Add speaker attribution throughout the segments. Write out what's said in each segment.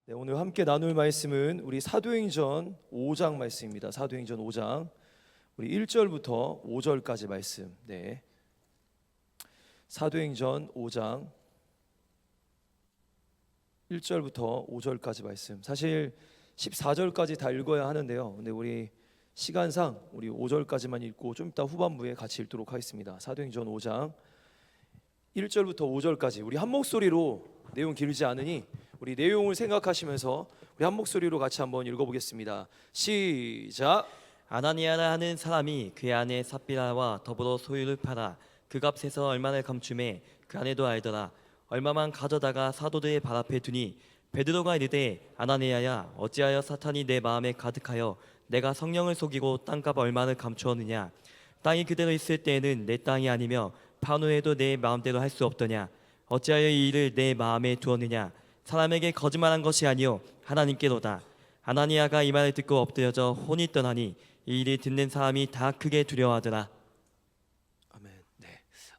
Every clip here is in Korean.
Speaker 1: 네, 오늘 함께 나눌 말씀은 우리 사도행전 5장 말씀입니다. 사도행전 5장 우리 1절부터 5절까지 말씀. 네. 사도행전 5장 1절부터 5절까지 말씀. 사실 14절까지 다 읽어야 하는데요. 근데 우리 시간상 우리 5절까지만 읽고 좀 이따 후반부에 같이 읽도록 하겠습니다. 사도행전 5장 1절부터 5절까지 우리 한 목소리로, 내용 길지 않으니 우리 내용을 생각하시면서 우리 한 목소리로 같이 한번 읽어보겠습니다. 시작.
Speaker 2: 아나니아라 하는 사람이 그 안에 삽비라와 더불어 소유를 팔아 그 값에서 얼마를 감춤해 그 안에도 알더라. 얼마만 가져다가 사도들의 발 앞에 두니 베드로가 이르되 아나니아야, 어찌하여 사탄이 내 마음에 가득하여 내가 성령을 속이고 땅값 얼마를 감추었느냐. 땅이 그대로 있을 때에는 내 땅이 아니며 판후에도 내 마음대로 할 수 없더냐. 어찌하여 이 일을 내 마음에 두었느냐. 사람에게 거짓말한 것이 아니요 하나님께로다. 아나니아가 이 말을 듣고 엎드려져 혼이 떠나니 이 일을 듣는 사람이 다 크게 두려워하더라.
Speaker 1: 아멘. 네.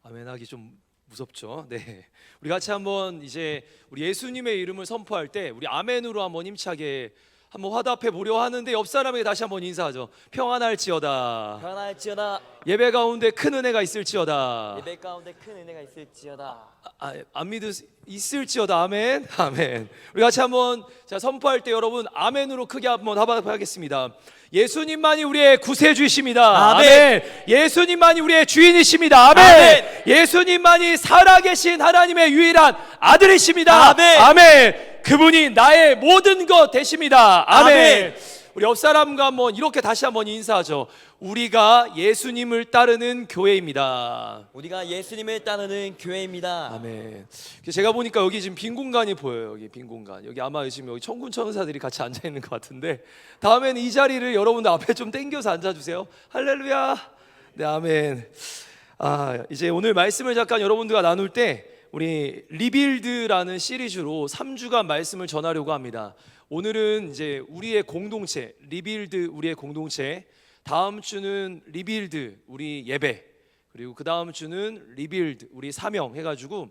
Speaker 1: 아멘하기 좀 무섭죠. 네. 우리 같이 한번 이제 우리 예수님의 이름을 선포할 때 우리 아멘으로 한번 힘차게 한번 화답해 보려 하는데, 옆 사람에게 다시 한번 인사하죠. 평안할지어다.
Speaker 2: 평안할지어다.
Speaker 1: 예배 가운데 큰 은혜가 있을지어다.
Speaker 2: 예배 가운데 큰 은혜가 있을지어다.
Speaker 1: 안 믿을 있을지어다. 아멘. 아멘. 우리 같이 한번 선포할 때 여러분 아멘으로 크게 한번 화답하겠습니다. 예수님만이 우리의 구세주이십니다.
Speaker 2: 아멘.
Speaker 1: 예수님만이 우리의 주인이십니다. 아멘.
Speaker 2: 아멘.
Speaker 1: 예수님만이 살아계신 하나님의 유일한 아들이십니다.
Speaker 2: 아멘.
Speaker 1: 아멘. 그분이 나의 모든 것 되십니다. 아멘.
Speaker 2: 아멘.
Speaker 1: 우리 옆 사람과 한번 이렇게 다시 한번 인사하죠. 우리가 예수님을 따르는 교회입니다.
Speaker 2: 우리가 예수님을 따르는 교회입니다.
Speaker 1: 아멘. 제가 보니까 여기 지금 빈 공간이 보여요. 여기 빈 공간. 여기 아마 지금 여기 천군 천사들이 같이 앉아 있는 것 같은데, 다음에는 이 자리를 여러분들 앞에 좀 당겨서 앉아주세요. 할렐루야. 네, 아멘. 이제 오늘 말씀을 잠깐 여러분들과 나눌 때 우리 리빌드라는 시리즈로 3주간 말씀을 전하려고 합니다. 오늘은 이제 우리의 공동체, 리빌드 우리의 공동체, 다음 주는 리빌드 우리 예배, 그리고 그 다음 주는 리빌드 우리 사명 해가지고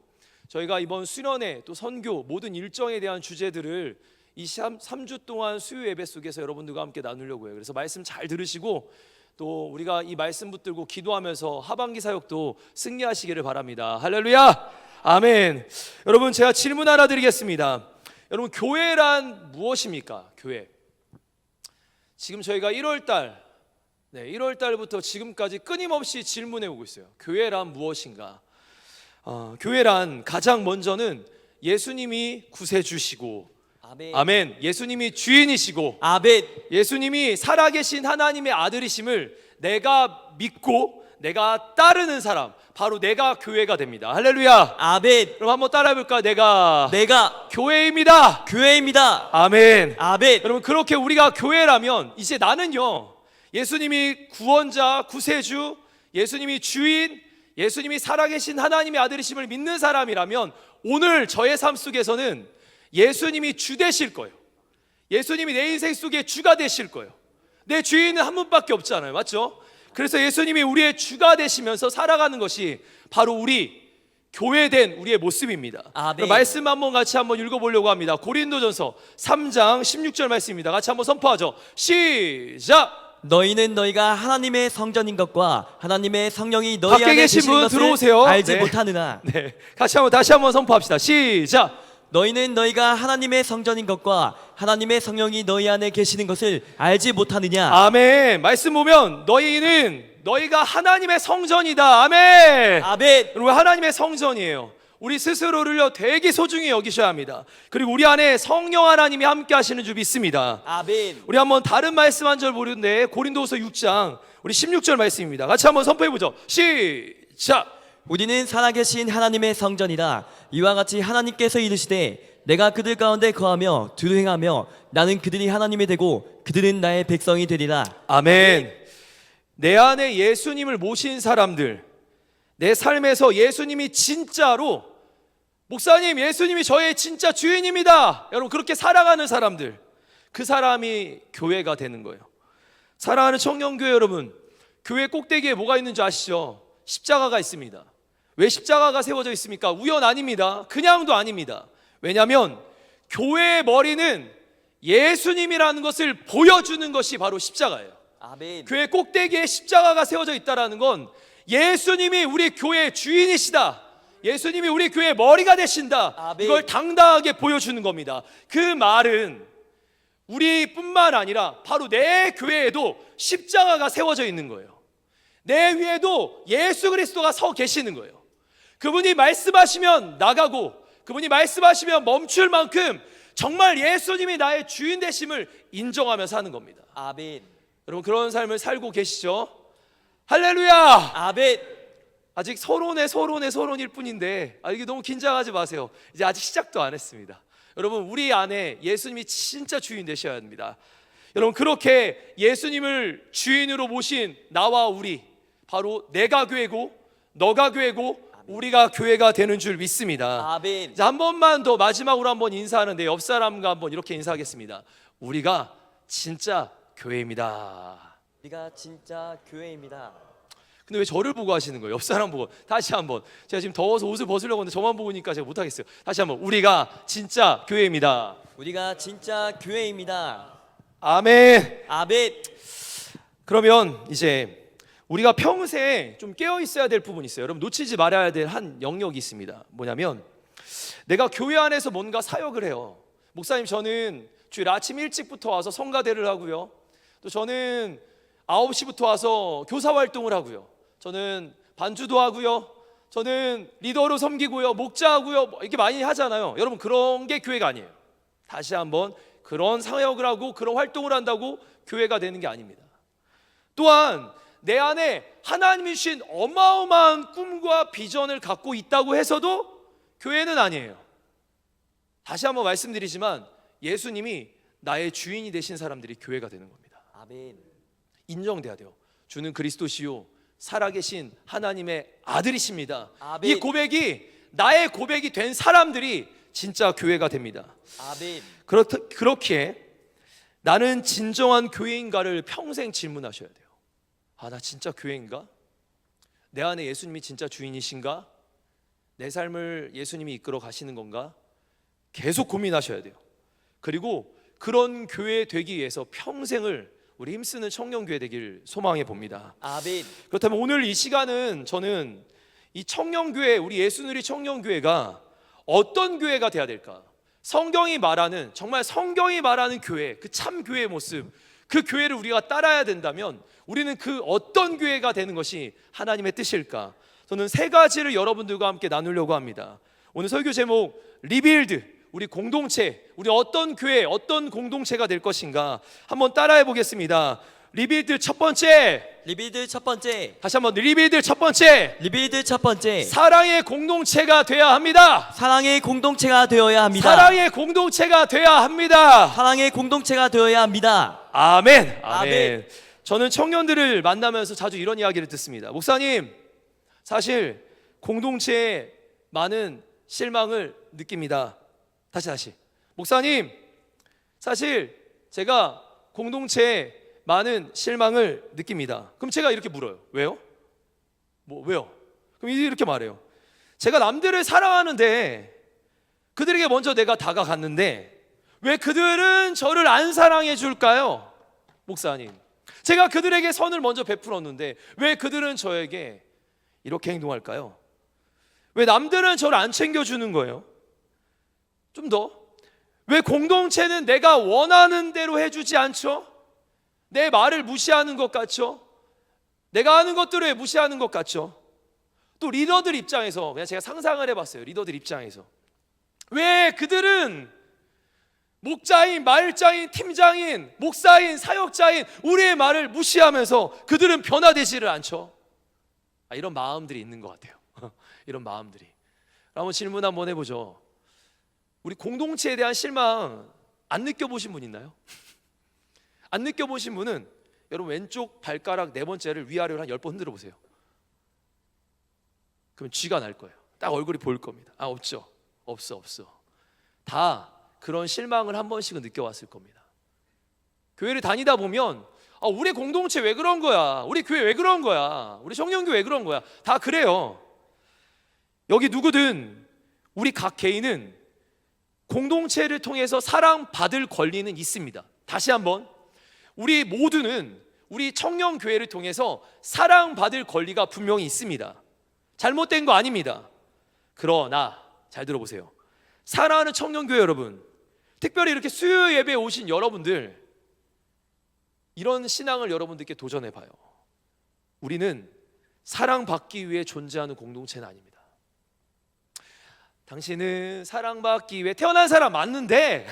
Speaker 1: 저희가 이번 수련회 또 선교 모든 일정에 대한 주제들을 이 3주 동안 수요 예배 속에서 여러분들과 함께 나누려고 해요. 그래서 말씀 잘 들으시고 또 우리가 이 말씀 붙들고 기도하면서 하반기 사역도 승리하시기를 바랍니다. 할렐루야. 아멘. 여러분, 제가 질문 하나 드리겠습니다. 여러분, 교회란 무엇입니까? 교회. 지금 저희가 1월달부터 지금까지 끊임없이 질문해 오고 있어요. 교회란 무엇인가? 교회란 가장 먼저는 예수님이 구세주시고,
Speaker 2: 아멘.
Speaker 1: 아멘. 예수님이 주인이시고,
Speaker 2: 아멘.
Speaker 1: 예수님이 살아계신 하나님의 아들이심을 내가 믿고 내가 따르는 사람, 바로 내가 교회가 됩니다. 할렐루야.
Speaker 2: 아멘.
Speaker 1: 그럼 한번 따라해볼까? 내가 교회입니다.
Speaker 2: 교회입니다.
Speaker 1: 아멘.
Speaker 2: 아멘.
Speaker 1: 여러분, 그렇게 우리가 교회라면 이제 나는요, 예수님이 구원자, 구세주, 예수님이 주인, 예수님이 살아계신 하나님의 아들이심을 믿는 사람이라면 오늘 저의 삶 속에서는 예수님이 주 되실 거예요. 예수님이 내 인생 속에 주가 되실 거예요. 내 주인은 한 분밖에 없잖아요. 맞죠? 그래서 예수님이 우리의 주가 되시면서 살아가는 것이 바로 우리 교회된 우리의 모습입니다.
Speaker 2: 아멘.
Speaker 1: 말씀 한번 같이 한번 읽어보려고 합니다. 고린도전서 3장 16절 말씀입니다. 같이 한번 선포하죠. 시작.
Speaker 2: 너희는 너희가 하나님의 성전인 것과 하나님의 성령이 너희
Speaker 1: 밖에
Speaker 2: 안에
Speaker 1: 계신
Speaker 2: 계시는
Speaker 1: 분
Speaker 2: 것을
Speaker 1: 들어오세요.
Speaker 2: 알지
Speaker 1: 네.
Speaker 2: 못하느냐.
Speaker 1: 네, 다시 한번 선포합시다. 시작.
Speaker 2: 너희는 너희가 하나님의 성전인 것과 하나님의 성령이 너희 안에 계시는 것을 알지 못하느냐.
Speaker 1: 아멘. 말씀 보면 너희가 하나님의 성전이다. 아멘.
Speaker 2: 아멘.
Speaker 1: 여러분, 하나님의 성전이에요. 우리 스스로를요 되게 소중히 여기셔야 합니다. 그리고 우리 안에 성령 하나님이 함께 하시는 줄 믿습니다.
Speaker 2: 아멘.
Speaker 1: 우리 한번 다른 말씀 한 절 보는데 고린도후서 6장 우리 16절 말씀입니다. 같이 한번 선포해 보죠. 시작.
Speaker 2: 우리는 살아계신 하나님의 성전이라. 이와 같이 하나님께서 이르시되 내가 그들 가운데 거하며 두루 행하며 나는 그들이 하나님이 되고 그들은 나의 백성이 되리라.
Speaker 1: 아멘. 내 안에 예수님을 모신 사람들, 내 삶에서 예수님이 진짜로, 목사님 예수님이 저의 진짜 주인입니다, 여러분 그렇게 살아가는 사람들, 그 사람이 교회가 되는 거예요. 사랑하는 청년교회 여러분, 교회 꼭대기에 뭐가 있는 줄 아시죠? 십자가가 있습니다. 왜 십자가가 세워져 있습니까? 우연 아닙니다. 그냥도 아닙니다. 왜냐하면 교회의 머리는 예수님이라는 것을 보여주는 것이 바로 십자가예요.
Speaker 2: 아멘.
Speaker 1: 교회 꼭대기에 십자가가 세워져 있다는 건 예수님이 우리 교회의 주인이시다, 예수님이 우리 교회의 머리가 되신다,
Speaker 2: 아멘.
Speaker 1: 이걸 당당하게 보여주는 겁니다. 그 말은 우리뿐만 아니라 바로 내 교회에도 십자가가 세워져 있는 거예요. 내 위에도 예수 그리스도가 서 계시는 거예요. 그분이 말씀하시면 나가고, 그분이 말씀하시면 멈출 만큼 정말 예수님이 나의 주인 되심을 인정하며 사는 겁니다.
Speaker 2: 아멘.
Speaker 1: 여러분, 그런 삶을 살고 계시죠? 할렐루야!
Speaker 2: 아멘.
Speaker 1: 아직 서론일 뿐인데, 이게 너무 긴장하지 마세요. 이제 아직 시작도 안 했습니다. 여러분, 우리 안에 예수님이 진짜 주인 되셔야 합니다. 여러분, 그렇게 예수님을 주인으로 모신 나와 우리, 바로 내가 교회고 너가 교회고 우리가 교회가 되는 줄 믿습니다.
Speaker 2: 아멘.
Speaker 1: 자, 한 번만 더 마지막으로 한번 인사하는데 옆 사람과 한번 이렇게 인사하겠습니다. 우리가 진짜 교회입니다.
Speaker 2: 우리가 진짜 교회입니다.
Speaker 1: 근데 왜 저를 보고 하시는 거예요? 옆 사람 보고. 다시 한번. 제가 지금 더워서 옷을 벗으려고 하는데 저만 보니까 제가 못하겠어요. 다시 한번. 우리가 진짜 교회입니다.
Speaker 2: 우리가 진짜 교회입니다.
Speaker 1: 아멘.
Speaker 2: 아멘.
Speaker 1: 그러면 이제 우리가 평생 좀 깨어 있어야 될 부분이 있어요. 여러분, 놓치지 말아야 될 한 영역이 있습니다. 뭐냐면, 내가 교회 안에서 뭔가 사역을 해요. 목사님, 저는 주일 아침 일찍부터 와서 성가대를 하고요, 또 저는 9시부터 와서 교사 활동을 하고요, 저는 반주도 하고요, 저는 리더로 섬기고요, 목자하고요, 이렇게 많이 하잖아요. 여러분, 그런 게 교회가 아니에요. 다시 한번, 그런 사역을 하고 그런 활동을 한다고 교회가 되는 게 아닙니다. 또한 내 안에 하나님이 주신 어마어마한 꿈과 비전을 갖고 있다고 해서도 교회는 아니에요. 다시 한번 말씀드리지만 예수님이 나의 주인이 되신 사람들이 교회가 되는 겁니다.
Speaker 2: 아멘.
Speaker 1: 인정돼야 돼요. 주는 그리스도시요 살아계신 하나님의 아들이십니다.
Speaker 2: 아멘.
Speaker 1: 이 고백이 나의 고백이 된 사람들이 진짜 교회가 됩니다.
Speaker 2: 아멘.
Speaker 1: 그렇기에 나는 진정한 교회인가를 평생 질문하셔야 돼요. 나 진짜 교회인가? 내 안에 예수님이 진짜 주인이신가? 내 삶을 예수님이 이끌어 가시는 건가? 계속 고민하셔야 돼요. 그리고 그런 교회 되기 위해서 평생을 우리 힘쓰는 청년교회 되길 소망해 봅니다.
Speaker 2: 아멘.
Speaker 1: 그렇다면 오늘 이 시간은 저는 이 청년교회, 우리 예수누리 청년교회가 어떤 교회가 돼야 될까? 성경이 말하는, 정말 성경이 말하는 교회, 그 참 교회의 모습, 그 교회를 우리가 따라야 된다면 우리는 그 어떤 교회가 되는 것이 하나님의 뜻일까? 저는 세 가지를 여러분들과 함께 나누려고 합니다. 오늘 설교 제목, 리빌드, 우리 공동체, 우리 어떤 교회, 어떤 공동체가 될 것인가 한번 따라해 보겠습니다. 리빌드 첫 번째,
Speaker 2: 리빌드 첫 번째.
Speaker 1: 다시 한번, 리빌드 첫 번째,
Speaker 2: 리빌드 첫 번째.
Speaker 1: 사랑의 공동체가 돼야 합니다.
Speaker 2: 사랑의 공동체가 되어야 합니다.
Speaker 1: 사랑의 공동체가 돼야 합니다.
Speaker 2: 사랑의 공동체가 되어야 합니다.
Speaker 1: 아멘.
Speaker 2: 아멘.
Speaker 1: 저는 청년들을 만나면서 자주 이런 이야기를 듣습니다. 목사님, 사실 공동체에 많은 실망을 느낍니다. 다시. 목사님, 사실 제가 공동체에 많은 실망을 느낍니다. 그럼 제가 이렇게 물어요. 왜요? 왜요? 그럼 이렇게 말해요. 제가 남들을 사랑하는데 그들에게 먼저 내가 다가갔는데 왜 그들은 저를 안 사랑해 줄까요? 목사님, 제가 그들에게 선을 먼저 베풀었는데 왜 그들은 저에게 이렇게 행동할까요? 왜 남들은 저를 안 챙겨주는 거예요? 좀 더, 왜 공동체는 내가 원하는 대로 해주지 않죠? 내 말을 무시하는 것 같죠? 내가 하는 것들을 무시하는 것 같죠? 또 리더들 입장에서, 그냥 제가 상상을 해봤어요. 리더들 입장에서 왜 그들은 목자인, 마을장인, 팀장인, 목사인, 사역자인 우리의 말을 무시하면서 그들은 변화되지를 않죠? 이런 마음들이 있는 것 같아요. 이런 마음들이. 한번 질문 한번 해보죠. 우리 공동체에 대한 실망 안 느껴보신 분 있나요? 안 느껴보신 분은 여러분 왼쪽 발가락 네 번째를 위아래로 한 10번 흔들어 보세요. 그럼 쥐가 날 거예요. 딱 얼굴이 보일 겁니다. 없죠. 없어. 다 그런 실망을 한 번씩은 느껴왔을 겁니다. 교회를 다니다 보면 우리 공동체 왜 그런 거야? 우리 교회 왜 그런 거야? 우리 청년교회 왜 그런 거야? 다 그래요. 여기 누구든 우리 각 개인은 공동체를 통해서 사랑받을 권리는 있습니다. 다시 한번, 우리 모두는 우리 청년교회를 통해서 사랑받을 권리가 분명히 있습니다. 잘못된 거 아닙니다. 그러나 잘 들어보세요. 사랑하는 청년교회 여러분, 특별히 이렇게 수요 예배에 오신 여러분들, 이런 신앙을 여러분들께 도전해봐요. 우리는 사랑받기 위해 존재하는 공동체는 아닙니다. 당신은 사랑받기 위해 태어난 사람 맞는데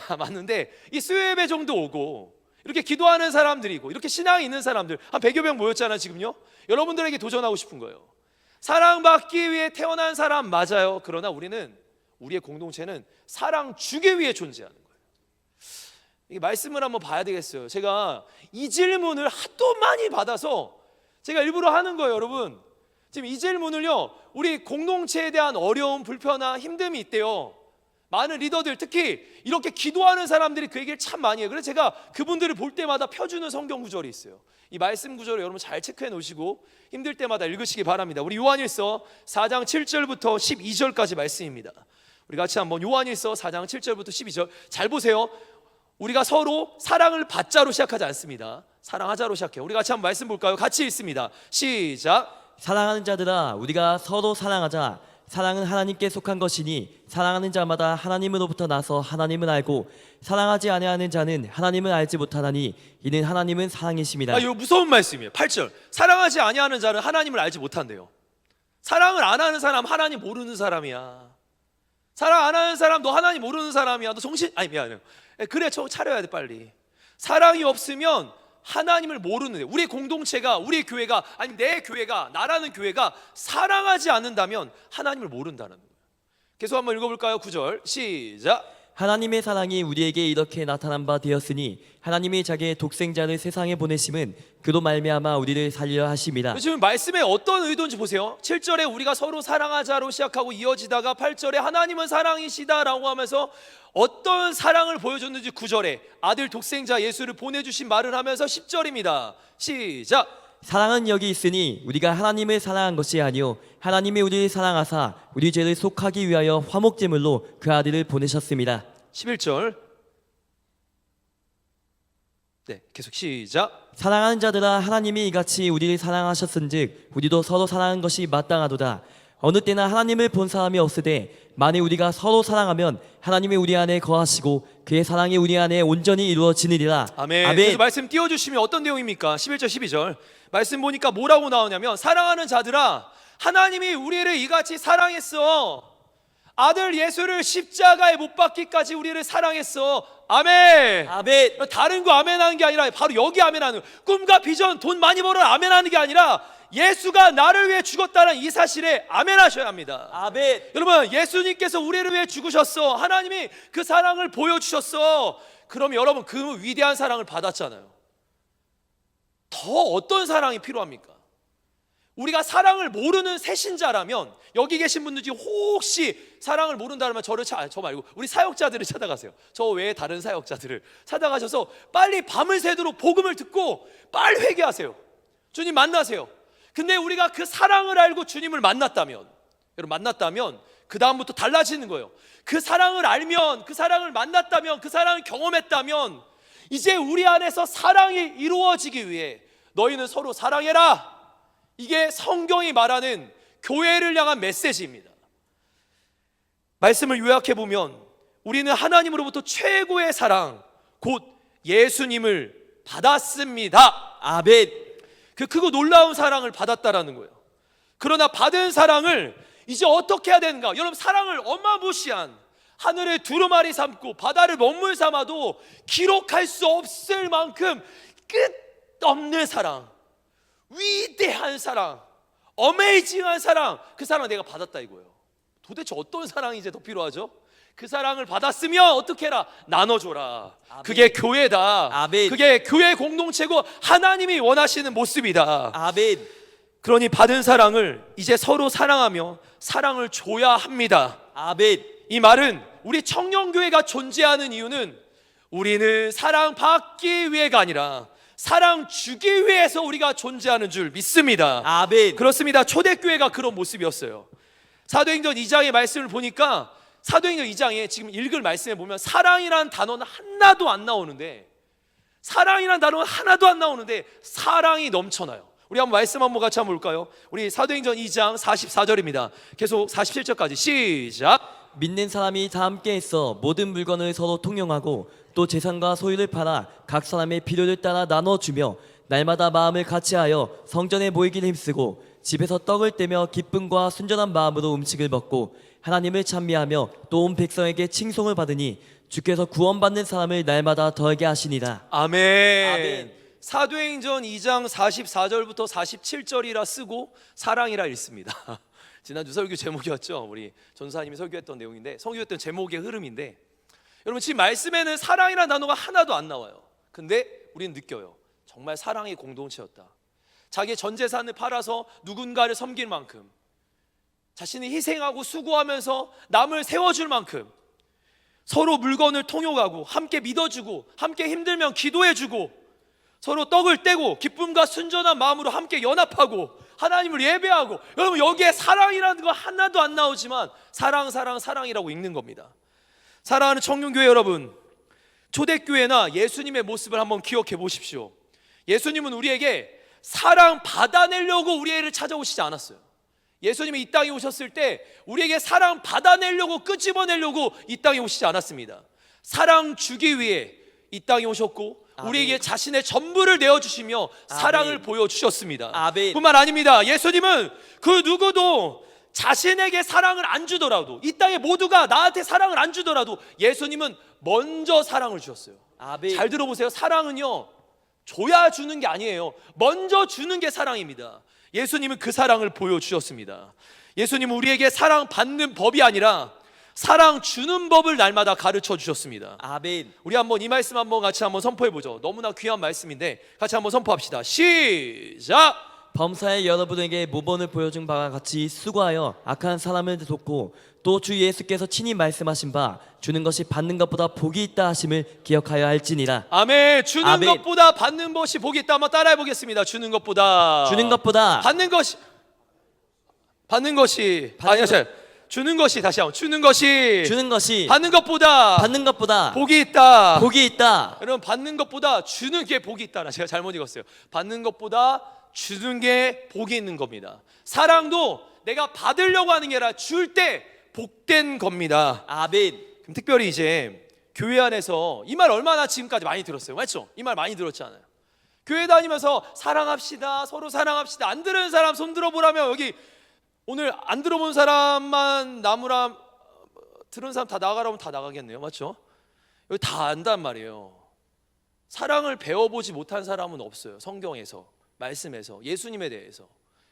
Speaker 1: 이 수요 예배 정도 오고 이렇게 기도하는 사람들이고 이렇게 신앙이 있는 사람들 한 100여 명 모였잖아요 지금요. 여러분들에게 도전하고 싶은 거예요. 사랑받기 위해 태어난 사람 맞아요. 그러나 우리의 공동체는 사랑 주기 위해 존재하는 거예요. 이 말씀을 한번 봐야 되겠어요. 제가 이 질문을 하도 많이 받아서 제가 일부러 하는 거예요. 여러분, 지금 이 질문을요, 우리 공동체에 대한 어려움, 불편함, 힘듦이 있대요. 많은 리더들, 특히 이렇게 기도하는 사람들이 그 얘기를 참 많이 해요. 그래서 제가 그분들을 볼 때마다 펴주는 성경 구절이 있어요. 이 말씀 구절을 여러분 잘 체크해 놓으시고 힘들 때마다 읽으시기 바랍니다. 우리 요한일서 4장 7절부터 12절까지 말씀입니다. 우리 같이 한번 요한일서 4장 7절부터 12절 잘 보세요. 우리가 서로 사랑을 받자로 시작하지 않습니다. 사랑하자로 시작해요. 우리 같이 한번 말씀 볼까요? 같이 읽습니다. 시작.
Speaker 2: 사랑하는 자들아, 우리가 서로 사랑하자. 사랑은 하나님께 속한 것이니 사랑하는 자마다 하나님으로부터 나서 하나님을 알고 사랑하지 아니하는 자는 하나님을 알지 못하나니 이는 하나님은 사랑이심이라.
Speaker 1: 이거 무서운 말씀이에요. 8절. 사랑하지 아니하는 자는 하나님을 알지 못한대요. 사랑을 안 하는 사람 하나님 모르는 사람이야. 사랑 안 하는 사람 너 하나님 모르는 사람이야. 너 정신 미안해요. 그래 차려야 돼 빨리. 사랑이 없으면 하나님을 모르는, 우리 공동체가, 우리 교회가, 아니 내 교회가, 나라는 교회가 사랑하지 않는다면 하나님을 모른다는 거예요. 계속 한번 읽어볼까요? 9절 시작.
Speaker 2: 하나님의 사랑이 우리에게 이렇게 나타난 바 되었으니 하나님이 자기의 독생자를 세상에 보내심은 그로 말미암아 우리를 살리려 하심이라.
Speaker 1: 지금 말씀에 어떤 의도인지 보세요. 7절에 우리가 서로 사랑하자로 시작하고 이어지다가 8절에 하나님은 사랑이시다라고 하면서 어떤 사랑을 보여줬는지 9절에 아들 독생자 예수를 보내주신 말을 하면서 10절입니다. 시작.
Speaker 2: 사랑은 여기 있으니 우리가 하나님을 사랑한 것이 아니요 하나님이 우리를 사랑하사 우리 죄를 속하기 위하여 화목제물로 그 아들을 보내셨습니다.
Speaker 1: 11절. 네, 계속 시작.
Speaker 2: 사랑하는 자들아, 하나님이 이같이 우리를 사랑하셨은즉 우리도 서로 사랑하는 것이 마땅하도다. 어느 때나 하나님을 본 사람이 없으되 만일 우리가 서로 사랑하면 하나님이 우리 안에 거하시고 그의 사랑이 우리 안에 온전히 이루어지느니라.
Speaker 1: 아멘. 그래서 말씀 띄워주시면 어떤 내용입니까? 11절 12절 말씀 보니까 뭐라고 나오냐면 사랑하는 자들아, 하나님이 우리를 이같이 사랑했어. 아들 예수를 십자가에 못 박기까지 우리를 사랑했어. 아멘.
Speaker 2: 아멘.
Speaker 1: 다른 거 아멘하는 게 아니라 바로 여기 아멘하는, 꿈과 비전, 돈 많이 벌어 아멘하는 게 아니라 예수가 나를 위해 죽었다는 이 사실에 아멘하셔야 합니다.
Speaker 2: 아멘.
Speaker 1: 여러분, 예수님께서 우리를 위해 죽으셨어. 하나님이 그 사랑을 보여주셨어. 그럼 여러분 그 위대한 사랑을 받았잖아요. 더 어떤 사랑이 필요합니까? 우리가 사랑을 모르는 새신자라면, 여기 계신 분들 중에 혹시 사랑을 모른다면 저 말고 우리 사역자들을 찾아가세요. 저 외에 다른 사역자들을 찾아가셔서 빨리 밤을 새도록 복음을 듣고 빨리 회개하세요. 주님 만나세요. 근데 우리가 그 사랑을 알고 주님을 만났다면, 여러분 만났다면 그 다음부터 달라지는 거예요. 그 사랑을 알면, 그 사랑을 만났다면, 그 사랑을 경험했다면 이제 우리 안에서 사랑이 이루어지기 위해 너희는 서로 사랑해라. 이게 성경이 말하는 교회를 향한 메시지입니다. 말씀을 요약해 보면 우리는 하나님으로부터 최고의 사랑, 곧 예수님을 받았습니다.
Speaker 2: 아멘.
Speaker 1: 그 크고 놀라운 사랑을 받았다라는 거예요. 그러나 받은 사랑을 이제 어떻게 해야 되는가? 여러분, 사랑을 어마무시한 하늘을 두루마리 삼고 바다를 먹물 삼아도 기록할 수 없을 만큼 끝없는 사랑, 위대한 사랑, 어메이징한 사랑, 그 사랑 내가 받았다 이거예요. 도대체 어떤 사랑이 이제 더 필요하죠? 그 사랑을 받았으면 어떻게 해라? 나눠줘라.
Speaker 2: 아멘.
Speaker 1: 그게 교회다.
Speaker 2: 아멘.
Speaker 1: 그게 교회 공동체고 하나님이 원하시는 모습이다.
Speaker 2: 아멘.
Speaker 1: 그러니 받은 사랑을 이제 서로 사랑하며 사랑을 줘야 합니다.
Speaker 2: 아멘.
Speaker 1: 이 말은 우리 청년교회가 존재하는 이유는 우리는 사랑받기 위해가 아니라 사랑 주기 위해서 우리가 존재하는 줄 믿습니다.
Speaker 2: 아멘.
Speaker 1: 그렇습니다. 초대교회가 그런 모습이었어요. 사도행전 2장의 말씀을 보니까 사도행전 2장에 지금 읽을 말씀에 보면 사랑이라는 단어는 하나도 안 나오는데, 사랑이라는 단어는 하나도 안 나오는데 사랑이 넘쳐나요. 우리 한번 말씀 한번 같이 한번 볼까요? 우리 사도행전 2장 44절입니다. 계속 47절까지 시작.
Speaker 2: 믿는 사람이 다 함께 있어 모든 물건을 서로 통용하고 또 재산과 소유를 팔아 각 사람의 필요를 따라 나눠주며 날마다 마음을 같이하여 성전에 모이기를 힘쓰고 집에서 떡을 떼며 기쁨과 순전한 마음으로 음식을 먹고 하나님을 찬미하며 또 온 백성에게 칭송을 받으니 주께서 구원받는 사람을 날마다 더하게 하시니라.
Speaker 1: 아멘.
Speaker 2: 아멘.
Speaker 1: 사도행전 2장 44절부터 47절이라 쓰고 사랑이라 읽습니다. 지난주 설교 제목이었죠. 우리 전사님이 설교했던 내용인데, 설교했던 제목의 흐름인데, 여러분 지금 말씀에는 사랑이라는 단어가 하나도 안 나와요. 근데 우리는 느껴요. 정말 사랑의 공동체였다. 자기의 전 재산을 팔아서 누군가를 섬길 만큼, 자신이 희생하고 수고하면서 남을 세워줄 만큼, 서로 물건을 통용하고 함께 믿어주고 함께 힘들면 기도해주고 서로 떡을 떼고 기쁨과 순전한 마음으로 함께 연합하고 하나님을 예배하고, 여러분 여기에 사랑이라는 거 하나도 안 나오지만 사랑이라고 읽는 겁니다. 사랑하는 청년교회 여러분, 초대교회나 예수님의 모습을 한번 기억해 보십시오. 예수님은 우리에게 사랑 받아내려고 우리를 찾아오시지 않았어요. 예수님이 이 땅에 오셨을 때 우리에게 사랑 받아내려고 끄집어내려고 이 땅에 오시지 않았습니다. 사랑 주기 위해 이 땅에 오셨고 우리에게 자신의 전부를 내어주시며 사랑을 보여주셨습니다.
Speaker 2: 아멘.
Speaker 1: 뿐만 아닙니다. 예수님은 그 누구도 자신에게 사랑을 안 주더라도, 이 땅에 모두가 나한테 사랑을 안 주더라도 예수님은 먼저 사랑을 주셨어요.
Speaker 2: 아멘.
Speaker 1: 잘 들어보세요. 사랑은요 줘야 주는 게 아니에요. 먼저 주는 게 사랑입니다. 예수님은 그 사랑을 보여주셨습니다. 예수님은 우리에게 사랑 받는 법이 아니라 사랑 주는 법을 날마다 가르쳐 주셨습니다.
Speaker 2: 아멘.
Speaker 1: 우리 한번 이 말씀 한번 같이 한번 선포해 보죠. 너무나 귀한 말씀인데 같이 한번 선포합시다. 시작.
Speaker 2: 범사에 여러분에게 모범을 보여준 바와 같이 수고하여 악한 사람을 돕고 또 주 예수께서 친히 말씀하신 바 주는 것이 받는 것보다 복이 있다 하심을 기억하여 할지니라.
Speaker 1: 아멘. 주는
Speaker 2: 아멘.
Speaker 1: 것보다 받는 것이 복이 있다. 한번 따라해 보겠습니다. 주는 것보다
Speaker 2: 주는 것보다
Speaker 1: 받는 것이 주는 것이 다시 한번 주는 것이 받는 것보다 복이 있다.
Speaker 2: 복이 있다.
Speaker 1: 여러분 받는 것보다 주는 게 복이 있다. 제가 잘못 읽었어요. 받는 것보다 주는 게 복이 있는 겁니다. 사랑도 내가 받으려고 하는 게 아니라 줄 때 복된 겁니다.
Speaker 2: 아멘.
Speaker 1: 그럼 특별히 이제 교회 안에서 이 말 얼마나 지금까지 많이 들었어요. 맞죠? 이 말 많이 들었잖아요. 교회 다니면서 사랑합시다, 서로 사랑합시다. 안 들은 사람 손 들어보라면, 여기 오늘 안 들어본 사람만 남으라, 들은 사람 다 나가라면 다 나가겠네요. 맞죠? 여기 다 안단 말이에요. 사랑을 배워보지 못한 사람은 없어요. 성경에서, 말씀에서, 예수님에 대해서.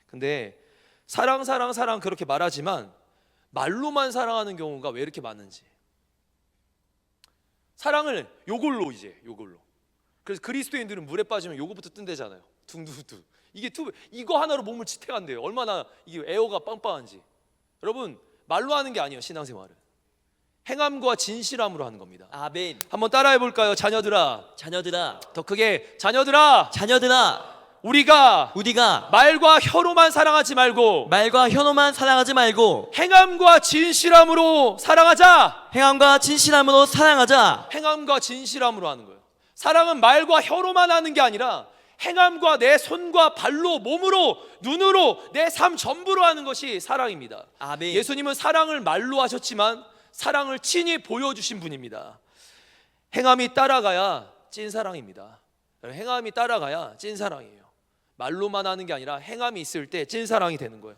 Speaker 1: 근데 사랑 그렇게 말하지만 말로만 사랑하는 경우가 왜 이렇게 많은지. 사랑을 요걸로. 그래서 그리스도인들은 물에 빠지면 요거부터 뜬대잖아요. 둥두두. 이거 하나로 몸을 지탱한대요. 얼마나 이게 에어가 빵빵한지. 여러분 말로 하는 게 아니에요. 신앙생활은 행함과 진실함으로 하는 겁니다.
Speaker 2: 아멘.
Speaker 1: 한번 따라해 볼까요? 자녀들아. 더 크게. 자녀들아. 우리가 말과 혀로만 사랑하지 말고 행함과 진실함으로 사랑하자. 행함과 진실함으로 하는 거예요. 사랑은 말과 혀로만 하는 게 아니라 행함과 내 손과 발로, 몸으로, 눈으로, 내 삶 전부로 하는 것이 사랑입니다.
Speaker 2: 아멘.
Speaker 1: 예수님은 사랑을 말로 하셨지만 사랑을 친히 보여주신 분입니다. 행함이 따라가야 찐사랑입니다. 행함이 따라가야 찐사랑이에요. 말로만 하는 게 아니라 행함이 있을 때 찐사랑이 되는 거예요.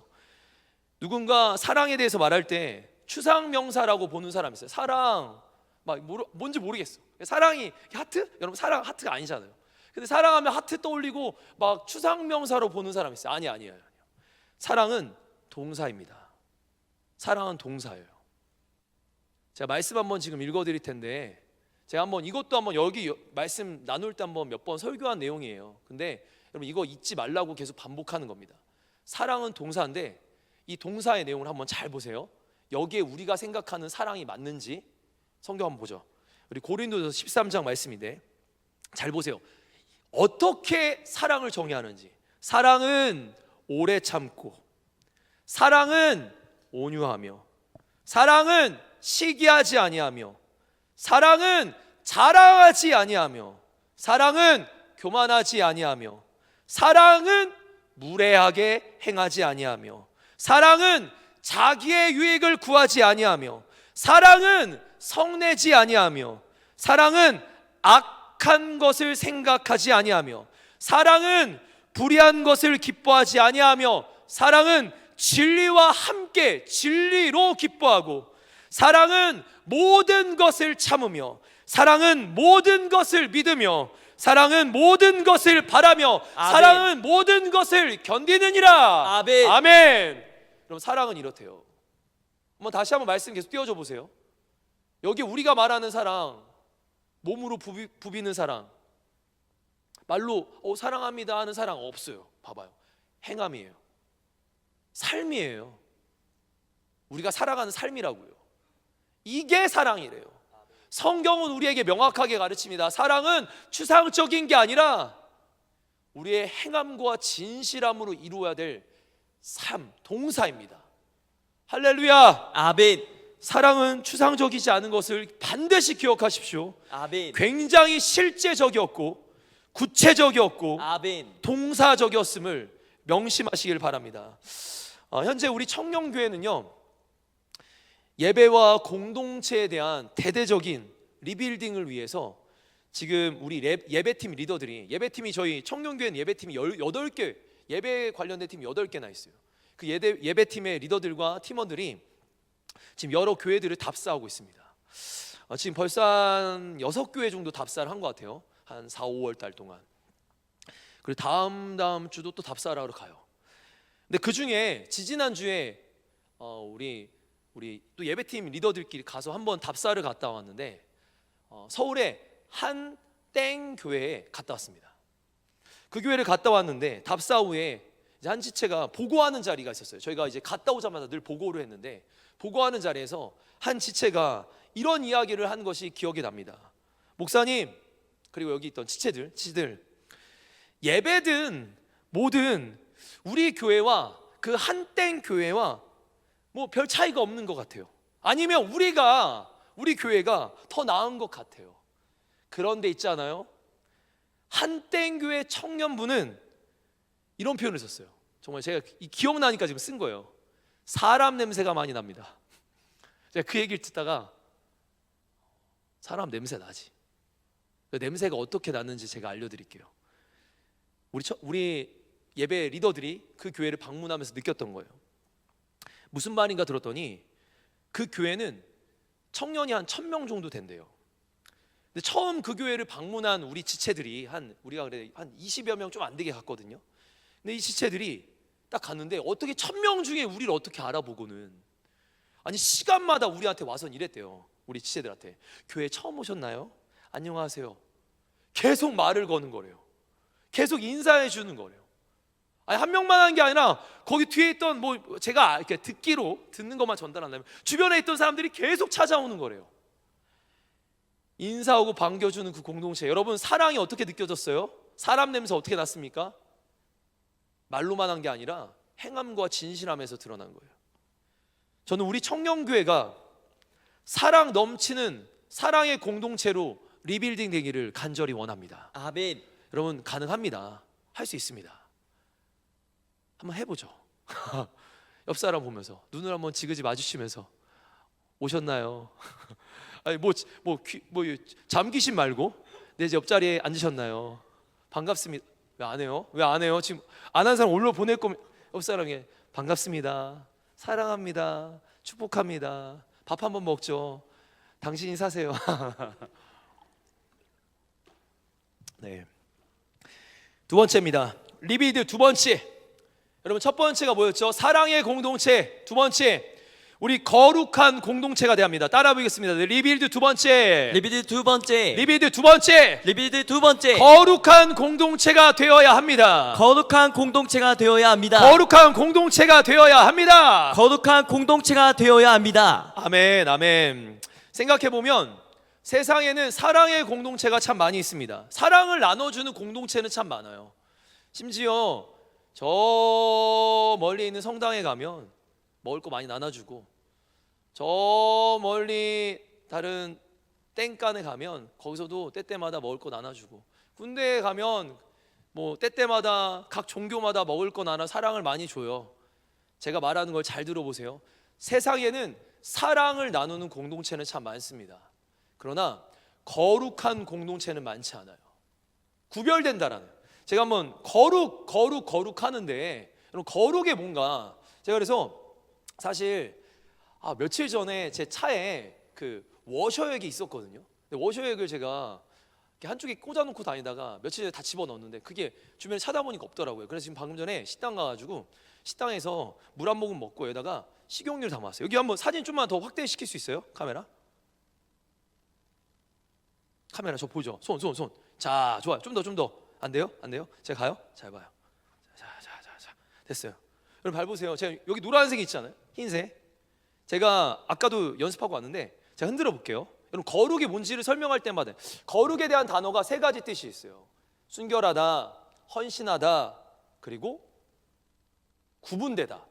Speaker 1: 누군가 사랑에 대해서 말할 때 추상명사라고 보는 사람이 있어요. 사랑 뭔지 모르겠어. 사랑이 하트? 여러분 사랑 하트가 아니잖아요. 근데 사랑하면 하트 떠올리고 막 추상명사로 보는 사람이 있어요. 아니에요. 사랑은 동사입니다. 사랑은 동사예요. 제가 말씀 한번 지금 읽어드릴 텐데, 제가 한번 이것도 한번 여기 말씀 나눌 때 한번 몇 번 설교한 내용이에요. 근데 여러분 이거 잊지 말라고 계속 반복하는 겁니다. 사랑은 동사인데 이 동사의 내용을 한번 잘 보세요. 여기에 우리가 생각하는 사랑이 맞는지 성경 한번 보죠. 우리 고린도서 13장 말씀인데 잘 보세요. 어떻게 사랑을 정의하는지. 사랑은 오래 참고, 사랑은 온유하며, 사랑은 시기하지 아니하며 사랑은 자랑하지 아니하며 사랑은 교만하지 아니하며 사랑은 무례하게 행하지 아니하며 사랑은 자기의 유익을 구하지 아니하며 사랑은 성내지 아니하며 사랑은 악한 것을 생각하지 아니하며 사랑은 불의한 것을 기뻐하지 아니하며 사랑은 진리와 함께 진리로 기뻐하고 사랑은 모든 것을 참으며 사랑은 모든 것을 믿으며 사랑은 모든 것을 바라며
Speaker 2: 아멘.
Speaker 1: 사랑은 모든 것을 견디느니라.
Speaker 2: 아멘.
Speaker 1: 아멘. 그럼 사랑은 이렇대요. 한번 다시 한번 말씀 계속 띄워줘 보세요. 여기 우리가 말하는 사랑, 몸으로 부비는 사랑, 말로 사랑합니다 하는 사랑 없어요. 봐봐요. 행함이에요. 삶이에요. 우리가 살아가는 삶이라고요. 이게 사랑이래요. 성경은 우리에게 명확하게 가르칩니다. 사랑은 추상적인 게 아니라 우리의 행함과 진실함으로 이루어야 될 삶, 동사입니다. 할렐루야.
Speaker 2: 아멘.
Speaker 1: 사랑은 추상적이지 않은 것을 반드시 기억하십시오.
Speaker 2: 아멘.
Speaker 1: 굉장히 실제적이었고 구체적이었고
Speaker 2: 아멘.
Speaker 1: 동사적이었음을 명심하시길 바랍니다. 현재 우리 청년교회는요, 예배와 공동체에 대한 대대적인 리빌딩을 위해서 지금 우리 예배팀 리더들이, 예배팀이 저희 청년교회는 예배팀이 8개, 예배 관련된 팀이 8개나 있어요. 그 예배팀의 리더들과 팀원들이 지금 여러 교회들을 답사하고 있습니다. 지금 벌써 한 6교회 정도 답사를 한 것 같아요. 한 4, 5월 달 동안. 그리고 다음 주도 또 답사를 하러 가요. 근데 그 중에 지지난주에 우리 또 예배팀 리더들끼리 가서 한번 답사를 갔다 왔는데 서울의 한 땡 교회에 갔다 왔습니다. 그 교회를 갔다 왔는데 답사 후에 이제 한 지체가 보고하는 자리가 있었어요. 저희가 이제 갔다 오자마자 늘 보고를 했는데 보고하는 자리에서 한 지체가 이런 이야기를 한 것이 기억이 납니다. 목사님, 그리고 여기 있던 지체들, 예배든 뭐든 우리 교회와 그 한 땡 교회와 뭐 별 차이가 없는 것 같아요. 아니면 우리 교회가 더 나은 것 같아요. 그런데 있잖아요, 한 땡 교회 청년부는 이런 표현을 썼어요. 정말 제가 기억나니까 지금 쓴 거예요. 사람 냄새가 많이 납니다. 제가 그 얘기를 듣다가 사람 냄새 나지. 그 냄새가 어떻게 나는지 제가 알려드릴게요. 우리 예배 리더들이 그 교회를 방문하면서 느꼈던 거예요. 무슨 말인가 들었더니 그 교회는 청년이 한 1000명 정도 된대요. 근데 처음 그 교회를 방문한 우리 지체들이 우리가 그래 한 20여 명 좀 안 되게 갔거든요. 근데 이 지체들이 딱 갔는데 어떻게 1000명 중에 우리를 어떻게 알아보고는, 아니 시간마다 우리한테 와서 이랬대요. 우리 지체들한테 교회 처음 오셨나요? 안녕하세요. 계속 말을 거는 거래요. 계속 인사해 주는 거래요. 아니 한 명만 한 게 아니라 거기 뒤에 있던 제가 이렇게 듣는 것만 전달한다면 주변에 있던 사람들이 계속 찾아오는 거래요. 인사하고 반겨주는 그 공동체, 여러분 사랑이 어떻게 느껴졌어요? 사람 냄새 어떻게 났습니까? 말로만 한 게 아니라 행함과 진실함에서 드러난 거예요. 저는 우리 청년교회가 사랑 넘치는 사랑의 공동체로 리빌딩 되기를 간절히 원합니다.
Speaker 2: 아멘.
Speaker 1: 여러분 가능합니다. 할 수 있습니다. 한번 해보죠. 옆 사람 보면서 눈을 한번 지그지 마주치면서 오셨나요? 아니 잠기신 말고 내 옆자리에 앉으셨나요? 반갑습니다. 왜 안 해요? 왜 안 해요? 지금 안 한 사람 올려 보낼 거면 옆 사람에게 반갑습니다. 사랑합니다. 축복합니다. 밥 한번 먹죠. 당신이 사세요. 네. 두 번째입니다. 리빌드 두 번째. 여러분 첫 번째가 뭐였죠? 사랑의 공동체. 두 번째, 우리 거룩한 공동체가 돼야 합니다. 따라 보겠습니다. 리빌드 두 번째.
Speaker 2: 리빌드 두 번째.
Speaker 1: 리빌드 두 번째.
Speaker 2: 리빌드 두 번째.
Speaker 1: 거룩한 공동체가 되어야 합니다.
Speaker 2: 거룩한 공동체가 되어야 합니다.
Speaker 1: 거룩한 공동체가 되어야 합니다.
Speaker 2: 거룩한 공동체가 되어야 합니다.
Speaker 1: 아멘, 아멘. 생각해 보면 세상에는 사랑의 공동체가 참 많이 있습니다. 사랑을 나눠주는 공동체는 참 많아요. 심지어 저 멀리 있는 성당에 가면 먹을 거 많이 나눠주고 저 멀리 다른 땡간에 가면 거기서도 때때마다 먹을 거 나눠주고, 군대에 가면 뭐 때때마다 각 종교마다 먹을 거 나눠 사랑을 많이 줘요. 제가 말하는 걸 잘 들어보세요. 세상에는 사랑을 나누는 공동체는 참 많습니다. 그러나 거룩한 공동체는 많지 않아요. 구별된다라는. 제가 한번 거룩 하는데, 여러분 거룩이 뭔가, 제가 그래서 사실 며칠 전에 제 차에 그 워셔액이 있었거든요. 근데 워셔액을 제가 이렇게 한쪽에 꽂아놓고 다니다가 며칠 전에 다 집어넣었는데 그게 주변에 찾아보니까 없더라고요. 그래서 지금 방금 전에 식당 가가지고 식당에서 물 한 모금 먹고 여기다가 식용유를 담았어요. 여기 한번 사진 좀만 더 확대시킬 수 있어요? 카메라 저 보죠. 손. 자, 좋아요. 좀 더. 안 돼요? 제가 가요? 잘 봐요. 자. 됐어요. 여러분 밟으세요. 제가 여기 노란색이 있잖아요. 흰색. 제가 아까도 연습하고 왔는데 제가 흔들어 볼게요. 여러분 거룩이 뭔지를 설명할 때마다 거룩에 대한 단어가 세 가지 뜻이 있어요. 순결하다, 헌신하다, 그리고 구분되다,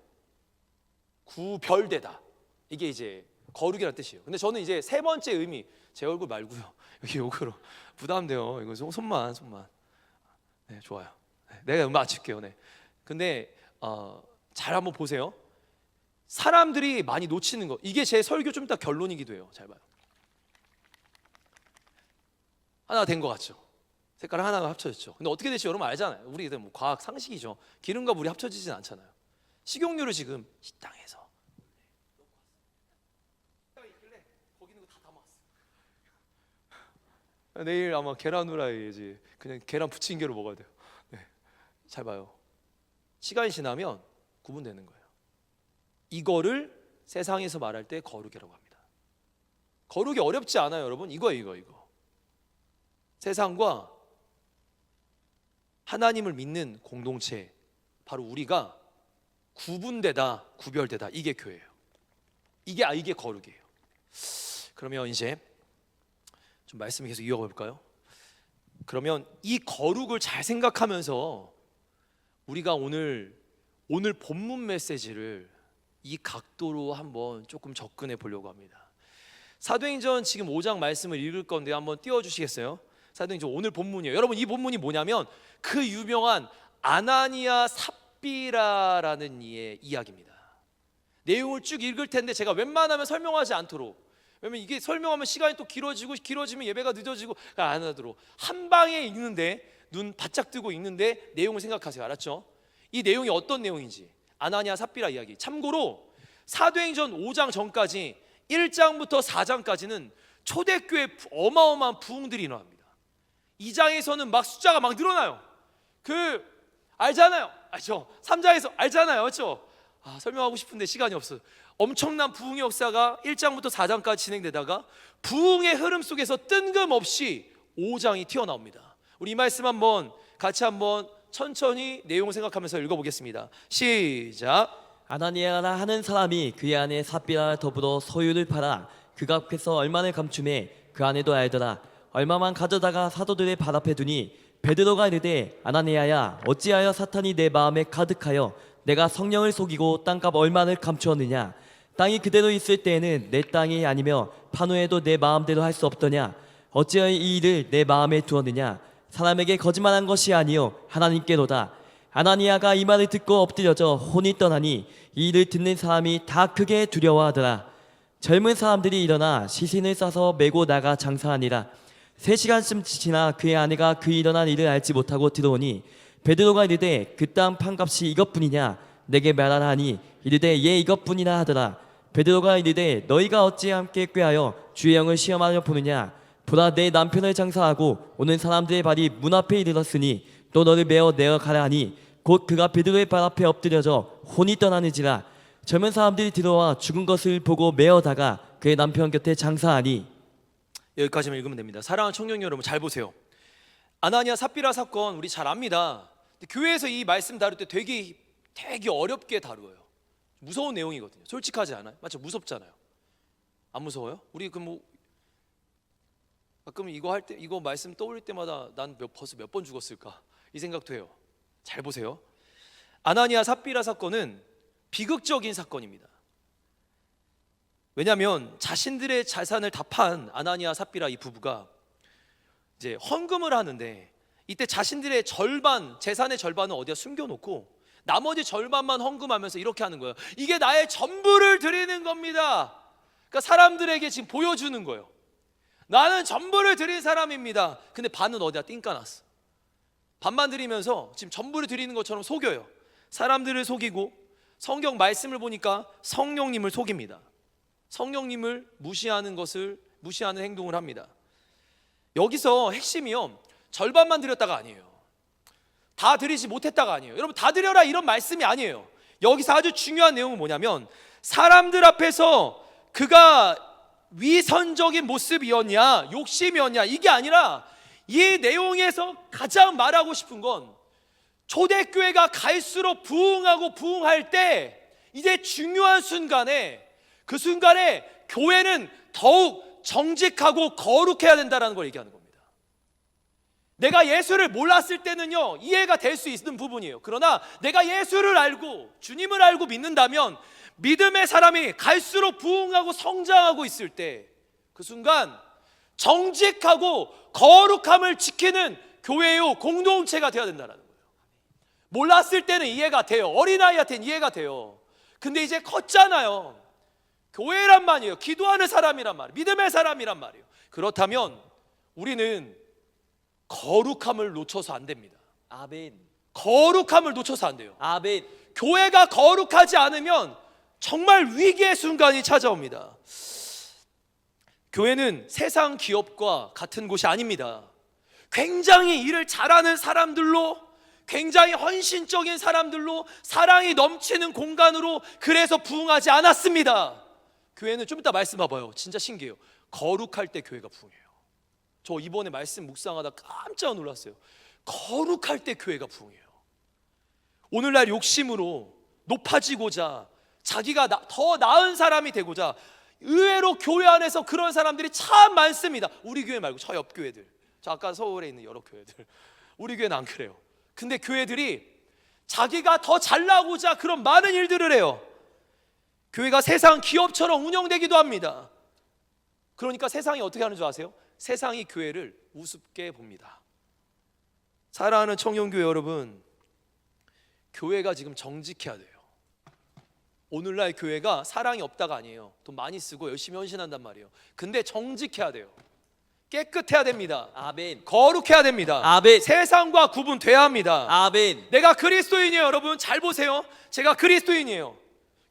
Speaker 1: 구별되다. 이게 이제 거룩이라는 뜻이에요. 근데 저는 이제 세 번째 의미, 제 얼굴 말고요. 여기 요거로 부담돼요. 이거 손만. 네, 좋아요. 네, 내가 맞출게요. 네. 근데 잘 한번 보세요. 사람들이 많이 놓치는 거, 이게 제 설교 좀 이따 결론이기도 해요. 잘 봐요. 하나 된 것 같죠? 색깔 하나가 합쳐졌죠. 근데 어떻게 될지 여러분 알잖아요. 우리 뭐 과학 상식이죠. 기름과 물이 합쳐지진 않잖아요. 식용유를 지금 식당에서 있길래 거기 있는 거 다 담아왔어. 내일 아마 계란 후라이지 그냥 계란 부침개로 먹어야 돼요. 네. 잘 봐요. 시간이 지나면 구분되는 거예요. 이거를 세상에서 말할 때 거룩이라고 합니다. 거룩이 어렵지 않아요, 여러분. 이거. 세상과 하나님을 믿는 공동체, 바로 우리가 구분되다, 구별되다, 이게 교회예요. 이게 거룩이에요. 그러면 이제 좀 말씀을 계속 이어가 볼까요? 그러면 이 거룩을 잘 생각하면서 우리가 오늘 본문 메시지를 이 각도로 한번 조금 접근해 보려고 합니다. 사도행전 지금 5장 말씀을 읽을 건데 한번 띄워주시겠어요? 사도행전 오늘 본문이에요. 여러분 이 본문이 뭐냐면 그 유명한 아나니아 삽비라라는 이의 이야기입니다. 내용을 쭉 읽을 텐데 제가 웬만하면 설명하지 않도록, 왜냐면 이게 설명하면 시간이 또 길어지면 예배가 늦어지고 안 하도록 한 방에 읽는데, 눈 바짝 뜨고 읽는데 내용을 생각하세요. 알았죠? 이 내용이 어떤 내용인지, 아나니아 삽비라 이야기. 참고로 사도행전 5장 전까지 1장부터 4장까지는 초대교회 어마어마한 부흥들이 일어납니다. 2장에서는 막 숫자가 막 늘어나요. 알잖아요. 알죠? 3장에서 알잖아요. 그렇죠? 설명하고 싶은데 시간이 없어요. 엄청난 부흥의 역사가 1장부터 4장까지 진행되다가 부흥의 흐름 속에서 뜬금없이 5장이 튀어나옵니다. 우리 이 말씀 같이 한번 천천히 내용을 생각하면서 읽어보겠습니다. 시작.
Speaker 2: 아나니아라 하는 사람이 그의 아내 삽비라와 더불어 소유를 팔아 그 값에서 얼마를 감춤해 그 아내도 알더라. 얼마만 가져다가 사도들의 발 앞에 두니 베드로가 이르되 아나니아야 어찌하여 사탄이 내 마음에 가득하여 내가 성령을 속이고 땅값 얼마를 감추었느냐. 땅이 그대로 있을 때에는 내 땅이 아니며 판후에도 내 마음대로 할 수 없더냐. 어찌하여 이 일을 내 마음에 두었느냐. 사람에게 거짓말한 것이 아니요 하나님께로다. 아나니아가 이 말을 듣고 엎드려져 혼이 떠나니 이 일을 듣는 사람이 다 크게 두려워하더라. 젊은 사람들이 일어나 시신을 싸서 메고 나가 장사하니라. 3시간쯤 지나 그의 아내가 그 일어난 일을 알지 못하고 들어오니 베드로가 이르되 그 땅 판값이 이것뿐이냐 내게 말하라 하니 이르되 예 이것뿐이라 하더라. 베드로가 이르되 너희가 어찌 함께 꾀하여 주의 영을 시험하려 보느냐. 보라 내 남편을 장사하고 오는 사람들의 발이 문 앞에 이르렀으니 또 너를 메어 내어가라 하니 곧 그가 베드로의 발 앞에 엎드려져 혼이 떠나는지라. 젊은 사람들이 들어와 죽은 것을 보고 메어다가 그의 남편 곁에 장사하니.
Speaker 1: 여기까지만 읽으면 됩니다. 사랑하는 청년 여러분 잘 보세요. 아나니아 삽비라 사건 우리 잘 압니다. 근데 교회에서 이 말씀 다룰 때 되게 어렵게 다루어요. 무서운 내용이거든요. 솔직하지 않아요? 맞죠? 무섭잖아요. 안 무서워요? 우리 가끔 이거 말씀 떠올릴 때마다 난 벌써 몇 번 죽었을까 이 생각도 해요. 잘 보세요. 아나니아 삽비라 사건은 비극적인 사건입니다. 왜냐하면 자신들의 재산을 다 판 아나니아 삽비라 이 부부가 이제 헌금을 하는데, 이때 자신들의 절반, 재산의 절반은 어디다 숨겨놓고 나머지 절반만 헌금하면서 이렇게 하는 거예요. 이게 나의 전부를 드리는 겁니다. 그러니까 사람들에게 지금 보여주는 거예요. 나는 전부를 드린 사람입니다. 근데 반은 어디다 띵까놨어. 반만 드리면서 지금 전부를 드리는 것처럼 속여요. 사람들을 속이고, 성경 말씀을 보니까 성령님을 속입니다. 성령님을 무시하는 행동을 합니다. 여기서 핵심이요, 절반만 드렸다가 아니에요. 다 드리지 못했다가 아니에요. 여러분, 다 드려라 이런 말씀이 아니에요. 여기서 아주 중요한 내용은 뭐냐면, 사람들 앞에서 그가 위선적인 모습이었냐, 욕심이었냐, 이게 아니라 이 내용에서 가장 말하고 싶은 건, 초대교회가 갈수록 부흥하고 부흥할 때 이제 중요한 순간에, 그 순간에 교회는 더욱 정직하고 거룩해야 된다는 걸 얘기하는 겁니다. 내가 예수를 몰랐을 때는요, 이해가 될 수 있는 부분이에요. 그러나 내가 예수를 알고 주님을 알고 믿는다면, 믿음의 사람이 갈수록 부흥하고 성장하고 있을 때 그 순간 정직하고 거룩함을 지키는 교회요 공동체가 되어야 된다는 거예요. 몰랐을 때는 이해가 돼요. 어린아이한테는 이해가 돼요. 근데 이제 컸잖아요. 교회란 말이에요. 기도하는 사람이란 말이에요. 믿음의 사람이란 말이에요. 그렇다면 우리는 거룩함을 놓쳐서 안 됩니다.
Speaker 2: 아멘.
Speaker 1: 거룩함을 놓쳐서 안 돼요.
Speaker 2: 아멘.
Speaker 1: 교회가 거룩하지 않으면 정말 위기의 순간이 찾아옵니다. 교회는 세상 기업과 같은 곳이 아닙니다. 굉장히 일을 잘하는 사람들로, 굉장히 헌신적인 사람들로, 사랑이 넘치는 공간으로, 그래서 부흥하지 않았습니다. 교회는 좀 이따 말씀 봐봐요. 진짜 신기해요. 거룩할 때 교회가 부흥해요. 저 이번에 말씀 묵상하다 깜짝 놀랐어요. 거룩할 때 교회가 부흥해요. 오늘날 욕심으로 높아지고자, 자기가 더 나은 사람이 되고자, 의외로 교회 안에서 그런 사람들이 참 많습니다. 우리 교회 말고 저 옆 교회들, 저 아까 서울에 있는 여러 교회들, 우리 교회는 안 그래요. 근데 교회들이 자기가 더 잘나고자 그런 많은 일들을 해요. 교회가 세상 기업처럼 운영되기도 합니다. 그러니까 세상이 어떻게 하는 줄 아세요? 세상이 교회를 우습게 봅니다. 사랑하는 청년교회 여러분, 교회가 지금 정직해야 돼요. 오늘날 교회가 사랑이 없다가 아니에요. 돈 많이 쓰고 열심히 헌신한단 말이에요. 근데 정직해야 돼요. 깨끗해야 됩니다.
Speaker 2: 아멘.
Speaker 1: 거룩해야 됩니다.
Speaker 2: 아멘.
Speaker 1: 세상과 구분돼야 합니다.
Speaker 2: 아멘.
Speaker 1: 내가 그리스도인이에요. 여러분 잘 보세요. 제가 그리스도인이에요.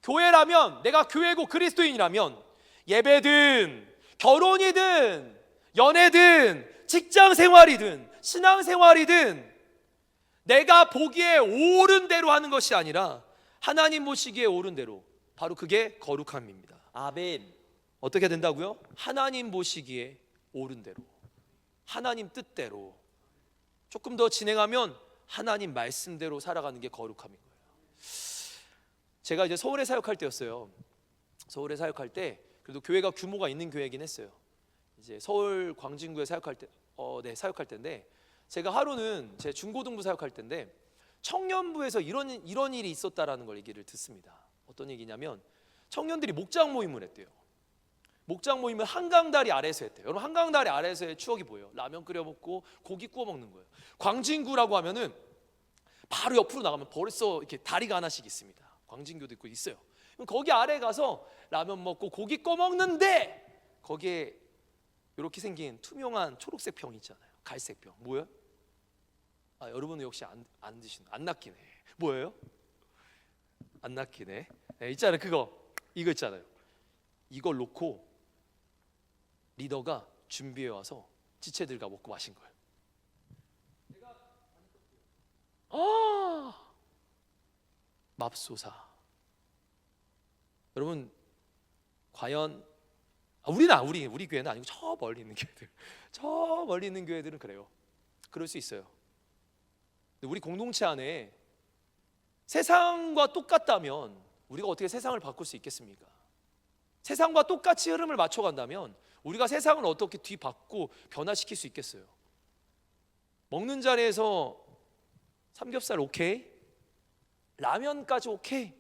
Speaker 1: 교회라면, 내가 교회고 그리스도인이라면, 예배든 결혼이든 연애든 직장생활이든 신앙생활이든 내가 보기에 옳은 대로 하는 것이 아니라 하나님 보시기에 옳은 대로, 바로 그게 거룩함입니다.
Speaker 2: 아멘.
Speaker 1: 어떻게 된다고요? 하나님 보시기에 옳은 대로, 하나님 뜻대로, 조금 더 진행하면 하나님 말씀대로 살아가는 게 거룩함인 거예요. 제가 이제 서울에 사역할 때였어요. 서울에 사역할 때 그래도 교회가 규모가 있는 교회이긴 했어요. 이제 서울 광진구에 사역할 때인데, 제가 하루는 제 중고등부 사역할 때인데 청년부에서 이런 일이 있었다라는 걸 얘기를 듣습니다. 어떤 얘기냐면, 청년들이 목장 모임을 했대요. 목장 모임을 한강다리 아래에서 했대요. 여러분, 한강다리 아래에서의 추억이 뭐예요? 라면 끓여 먹고 고기 구워 먹는 거예요. 광진구라고 하면은 바로 옆으로 나가면 벌써 이렇게 다리가 하나씩 있습니다. 광진교도 있고 있어요. 그럼 거기 아래 가서 라면 먹고 고기 구워 먹는데, 거기에 이렇게 생긴 투명한 초록색 병 있잖아요. 갈색 병. 뭐예요? 여러분은 역시 안 드시는, 안 낚이네. 뭐예요? 안 낚이네. 네, 있잖아요. 이거 있잖아요. 이걸 놓고 리더가 준비해 와서 지체들과 먹고 마신 거예요. 맙소사. 여러분, 과연 우리 교회는 아니고 저 멀리 있는 교회들, 저 멀리 있는 교회들은 그래요. 그럴 수 있어요. 근데 우리 공동체 안에 세상과 똑같다면 우리가 어떻게 세상을 바꿀 수 있겠습니까? 세상과 똑같이 흐름을 맞춰간다면 우리가 세상을 어떻게 뒤바꾸고 변화시킬 수 있겠어요? 먹는 자리에서 삼겹살 오케이, 라면까지 오케이,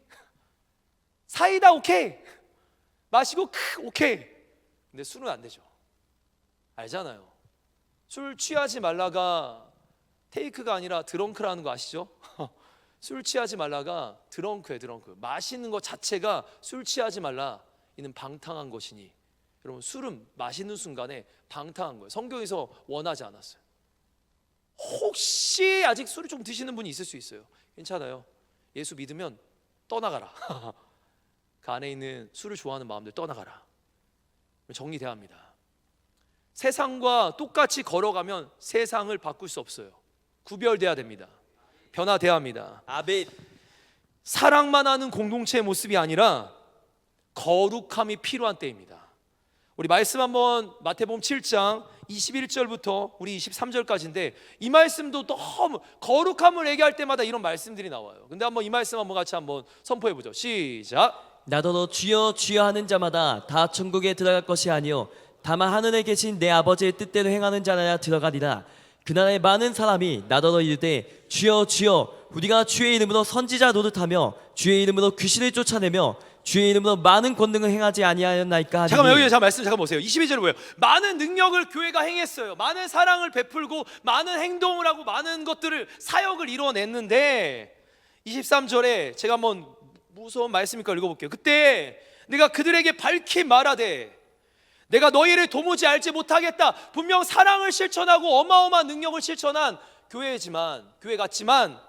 Speaker 1: 사이다 오케이, 마시고 오케이. 근데 술은 안 되죠. 알잖아요. 술 취하지 말라가 테이크가 아니라 드렁크라는 거 아시죠? 술 취하지 말라가 드렁크예요. 드렁크. 마시는 것 자체가 술 취하지 말라 이는 방탕한 것이니. 여러분, 술은 마시는 순간에 방탕한 거예요. 성경에서 원하지 않았어요. 혹시 아직 술을 좀 드시는 분이 있을 수 있어요. 괜찮아요. 예수 믿으면 떠나가라. 그 안에 있는 술을 좋아하는 마음들 떠나가라. 정리돼야 합니다. 세상과 똑같이 걸어가면 세상을 바꿀 수 없어요. 구별돼야 됩니다. 변화돼야 합니다.
Speaker 2: 아멘.
Speaker 1: 사랑만 하는 공동체의 모습이 아니라 거룩함이 필요한 때입니다. 우리 말씀 한번 마태복음 7장 21절부터 우리 23절까지인데 이 말씀도 너무 거룩함을 얘기할 때마다 이런 말씀들이 나와요. 근데 한번 이 말씀 한번 같이 한번 선포해 보죠. 시작.
Speaker 2: 나더러 주여 주여 하는 자마다 다 천국에 들어갈 것이 아니요 다만 하늘에 계신 내 아버지의 뜻대로 행하는 자라야 들어가리라. 그날에 많은 사람이 나더러 이르되 주여 주여 우리가 주의 이름으로 선지자 노릇하며 주의 이름으로 귀신을 쫓아내며 주의 이름으로 많은 권능을 행하지 아니하였나이까 하니.
Speaker 1: 잠깐만, 여기 말씀 잠깐 보세요. 22절에 뭐예요? 많은 능력을 교회가 행했어요. 많은 사랑을 베풀고 많은 행동을 하고 많은 것들을 사역을 이루어냈는데 23절에 제가 한번 무서운 말씀이니까 읽어볼게요. 그때 내가 그들에게 밝히 말하되 내가 너희를 도무지 알지 못하겠다. 분명 사랑을 실천하고 어마어마한 능력을 실천한 교회 같지만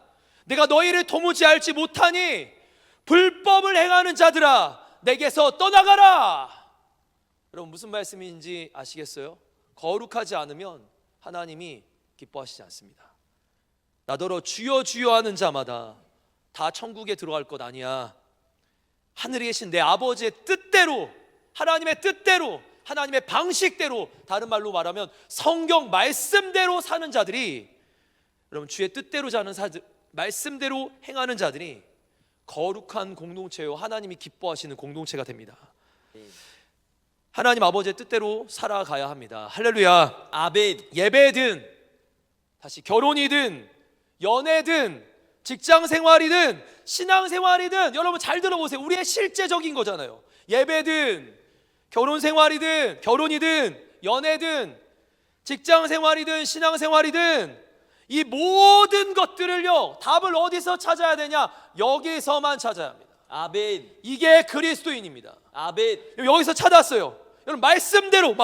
Speaker 1: 내가 너희를 도무지 알지 못하니 불법을 행하는 자들아 내게서 떠나가라. 여러분, 무슨 말씀인지 아시겠어요? 거룩하지 않으면 하나님이 기뻐하시지 않습니다. 나더러 주여 주여 하는 자마다 다 천국에 들어갈 것 아니야. 하늘에 계신 내 아버지의 뜻대로, 하나님의 뜻대로, 하나님의 방식대로, 다른 말로 말하면 성경 말씀대로 사는 자들이, 여러분, 주의 뜻대로 사는 말씀대로 행하는 자들이 거룩한 공동체요, 하나님이 기뻐하시는 공동체가 됩니다. 하나님 아버지의 뜻대로 살아가야 합니다. 할렐루야.
Speaker 2: 아멘.
Speaker 1: 예배든 다시 결혼이든 연애든 직장생활이든 신앙생활이든, 여러분 잘 들어보세요. 우리의 실제적인 거잖아요. 예배든 결혼생활이든 결혼이든 연애든 직장생활이든 신앙생활이든 이 모든 것들을요, 답을 어디서 찾아야 되냐? 여기서만 찾아야 합니다.
Speaker 2: 아멘.
Speaker 1: 이게 그리스도인입니다.
Speaker 2: 아멘.
Speaker 1: 여기서 찾았어요. 여러분, 말씀대로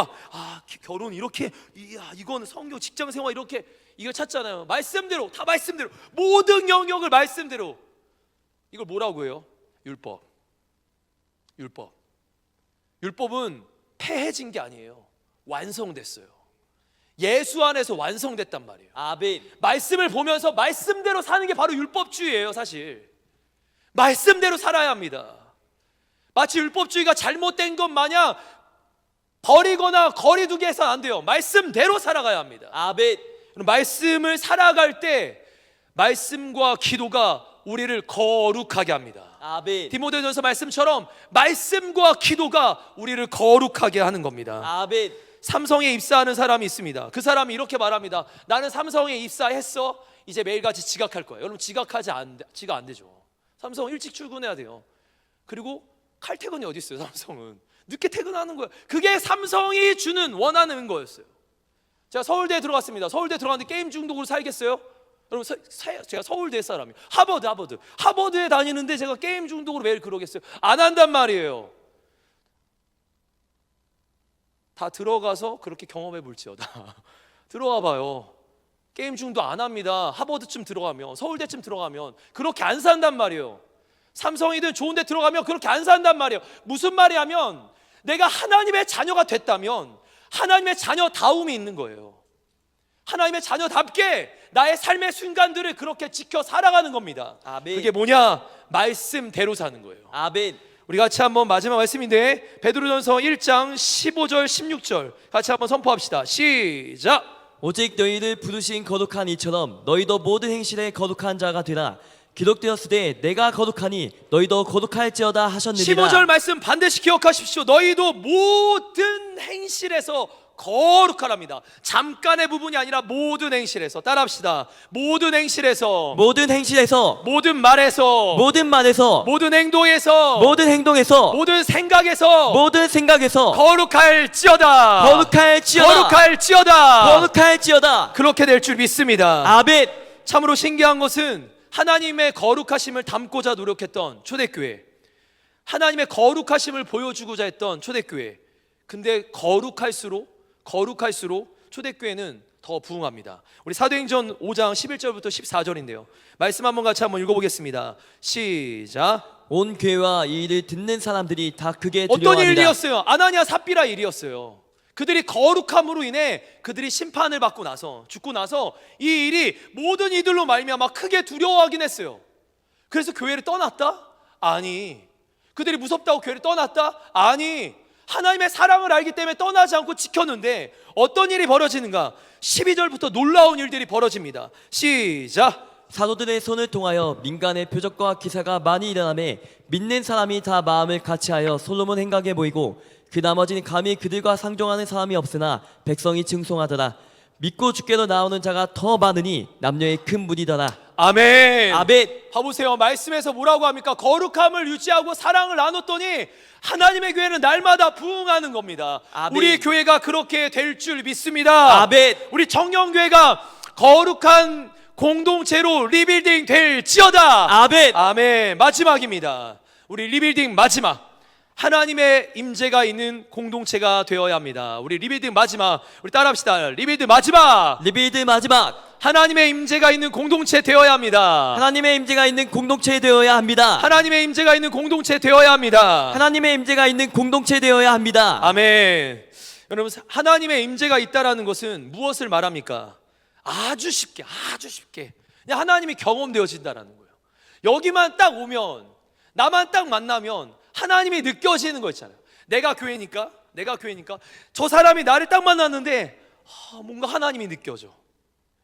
Speaker 1: 결혼 이렇게, 이건 성경, 직장생활 이렇게, 이거 찾잖아요. 말씀대로, 다 말씀대로, 모든 영역을 말씀대로. 이걸 뭐라고 해요? 율법. 율법은 폐해진 게 아니에요. 완성됐어요. 예수 안에서 완성됐단 말이에요.
Speaker 2: 아멘.
Speaker 1: 말씀을 보면서 말씀대로 사는 게 바로 율법주의예요. 사실 말씀대로 살아야 합니다. 마치 율법주의가 잘못된 것 마냥 버리거나 거리두기 해서는 안 돼요. 말씀대로 살아가야 합니다.
Speaker 2: 아멘.
Speaker 1: 말씀을 살아갈 때 말씀과 기도가 우리를 거룩하게 합니다.
Speaker 2: 아멘.
Speaker 1: 디모데전서 말씀처럼 말씀과 기도가 우리를 거룩하게 하는 겁니다.
Speaker 2: 아멘.
Speaker 1: 삼성에 입사하는 사람이 있습니다. 그 사람이 이렇게 말합니다. 나는 삼성에 입사했어. 이제 매일같이 지각할 거예요. 여러분, 지각 안 되죠. 삼성 일찍 출근해야 돼요. 그리고 칼퇴근이 어디 있어요? 삼성은 늦게 퇴근하는 거예요. 그게 삼성이 주는 원하는 거였어요. 제가 서울대에 들어갔습니다. 서울대 들어갔는데 게임 중독으로 살겠어요? 여러분, 제가 서울대 사람이에요. 하버드에 다니는데 제가 게임 중독으로 매일 그러겠어요? 안 한단 말이에요. 다 들어가서 그렇게 경험해 볼지어다. 들어가 봐요. 게임 중독 안 합니다. 하버드쯤 들어가면, 서울대쯤 들어가면 그렇게 안 산단 말이에요. 삼성이든 좋은 데 들어가면 그렇게 안 산단 말이에요. 무슨 말이냐면 내가 하나님의 자녀가 됐다면 하나님의 자녀다움이 있는 거예요. 하나님의 자녀답게 나의 삶의 순간들을 그렇게 지켜 살아가는 겁니다.
Speaker 2: 아멘.
Speaker 1: 그게 뭐냐? 말씀대로 사는 거예요.
Speaker 2: 아멘.
Speaker 1: 우리 같이 한번 마지막 말씀인데 베드로전서 1장 15절 16절 같이 한번 선포합시다. 시작.
Speaker 2: 오직 너희를 부르신 거룩한 이처럼 너희도 모든 행실에 거룩한 자가 되라. 기록되었으되 내가 거룩하니 너희도 거룩할지어다 하셨느니라.
Speaker 1: 15절 말씀 반드시 기억하십시오. 너희도 모든 행실에서 거룩하랍니다. 잠깐의 부분이 아니라 모든 행실에서. 따라합시다. 모든 행실에서,
Speaker 2: 모든 행실에서,
Speaker 1: 모든 말에서,
Speaker 2: 모든 말에서,
Speaker 1: 모든 행동에서,
Speaker 2: 모든 행동에서,
Speaker 1: 모든 생각에서
Speaker 2: 모든 생각에서
Speaker 1: 거룩할지어다.
Speaker 2: 거룩할지어다.
Speaker 1: 거룩할지어다.
Speaker 2: 거룩할지어다.
Speaker 1: 그렇게 될 줄 믿습니다.
Speaker 2: 아멘.
Speaker 1: 참으로 신기한 것은 하나님의 거룩하심을 담고자 노력했던 초대교회, 하나님의 거룩하심을 보여주고자 했던 초대교회. 근데 거룩할수록 초대교회는 더 부흥합니다. 우리 사도행전 5장 11절부터 14절인데요. 말씀 한번 같이 한번 읽어보겠습니다. 시작.
Speaker 2: 온 교회와 이 일을 듣는 사람들이 다 크게
Speaker 1: 어떤
Speaker 2: 두려워합니다.
Speaker 1: 일이었어요? 아나니아 삽비라 일이었어요. 그들이 거룩함으로 인해 그들이 심판을 받고 나서, 죽고 나서 이 일이 모든 이들로 말미암아 크게 두려워하긴 했어요. 그래서 교회를 떠났다? 아니. 그들이 무섭다고 교회를 떠났다? 아니. 하나님의 사랑을 알기 때문에 떠나지 않고 지켰는데 어떤 일이 벌어지는가? 12절부터 놀라운 일들이 벌어집니다. 시작.
Speaker 2: 사도들의 손을 통하여 민간의 표적과 기사가 많이 일어나매 믿는 사람이 다 마음을 같이하여 솔로몬 행각에 모이고 그 나머지는 감히 그들과 상종하는 사람이 없으나 백성이 증송하더라. 믿고 주께로 나오는 자가 더 많으니 남녀의 큰 무리더라.
Speaker 1: 아멘.
Speaker 2: 아멘.
Speaker 1: 봐보세요. 말씀에서 뭐라고 합니까? 거룩함을 유지하고 사랑을 나눴더니 하나님의 교회는 날마다 부흥하는 겁니다.
Speaker 2: 아멘.
Speaker 1: 우리 교회가 그렇게 될 줄 믿습니다.
Speaker 2: 아멘.
Speaker 1: 우리 청년교회가 거룩한 공동체로 리빌딩 될지어다.
Speaker 2: 아멘.
Speaker 1: 아멘. 마지막입니다. 우리 리빌딩 마지막. 하나님의 임재가 있는 공동체가 되어야 합니다. 우리 리빌딩 마지막. 우리 따라합시다. 리빌딩 마지막.
Speaker 2: 리빌드 마지막.
Speaker 1: 하나님의 임재가 있는 공동체 되어야 합니다.
Speaker 2: 하나님의 임재가 있는 공동체 되어야 합니다.
Speaker 1: 하나님의 임재가 있는 공동체 되어야 합니다.
Speaker 2: 하나님의 임재가 있는 공동체 되어야 합니다.
Speaker 1: 아멘. 여러분, 하나님의 임재가 있다라는 것은 무엇을 말합니까? 아주 쉽게 그냥 하나님이 경험되어진다라는 거예요. 여기만 딱 오면, 나만 딱 만나면 하나님이 느껴지는 거 있잖아요. 내가 교회니까 저 사람이 나를 딱 만났는데 뭔가 하나님이 느껴져.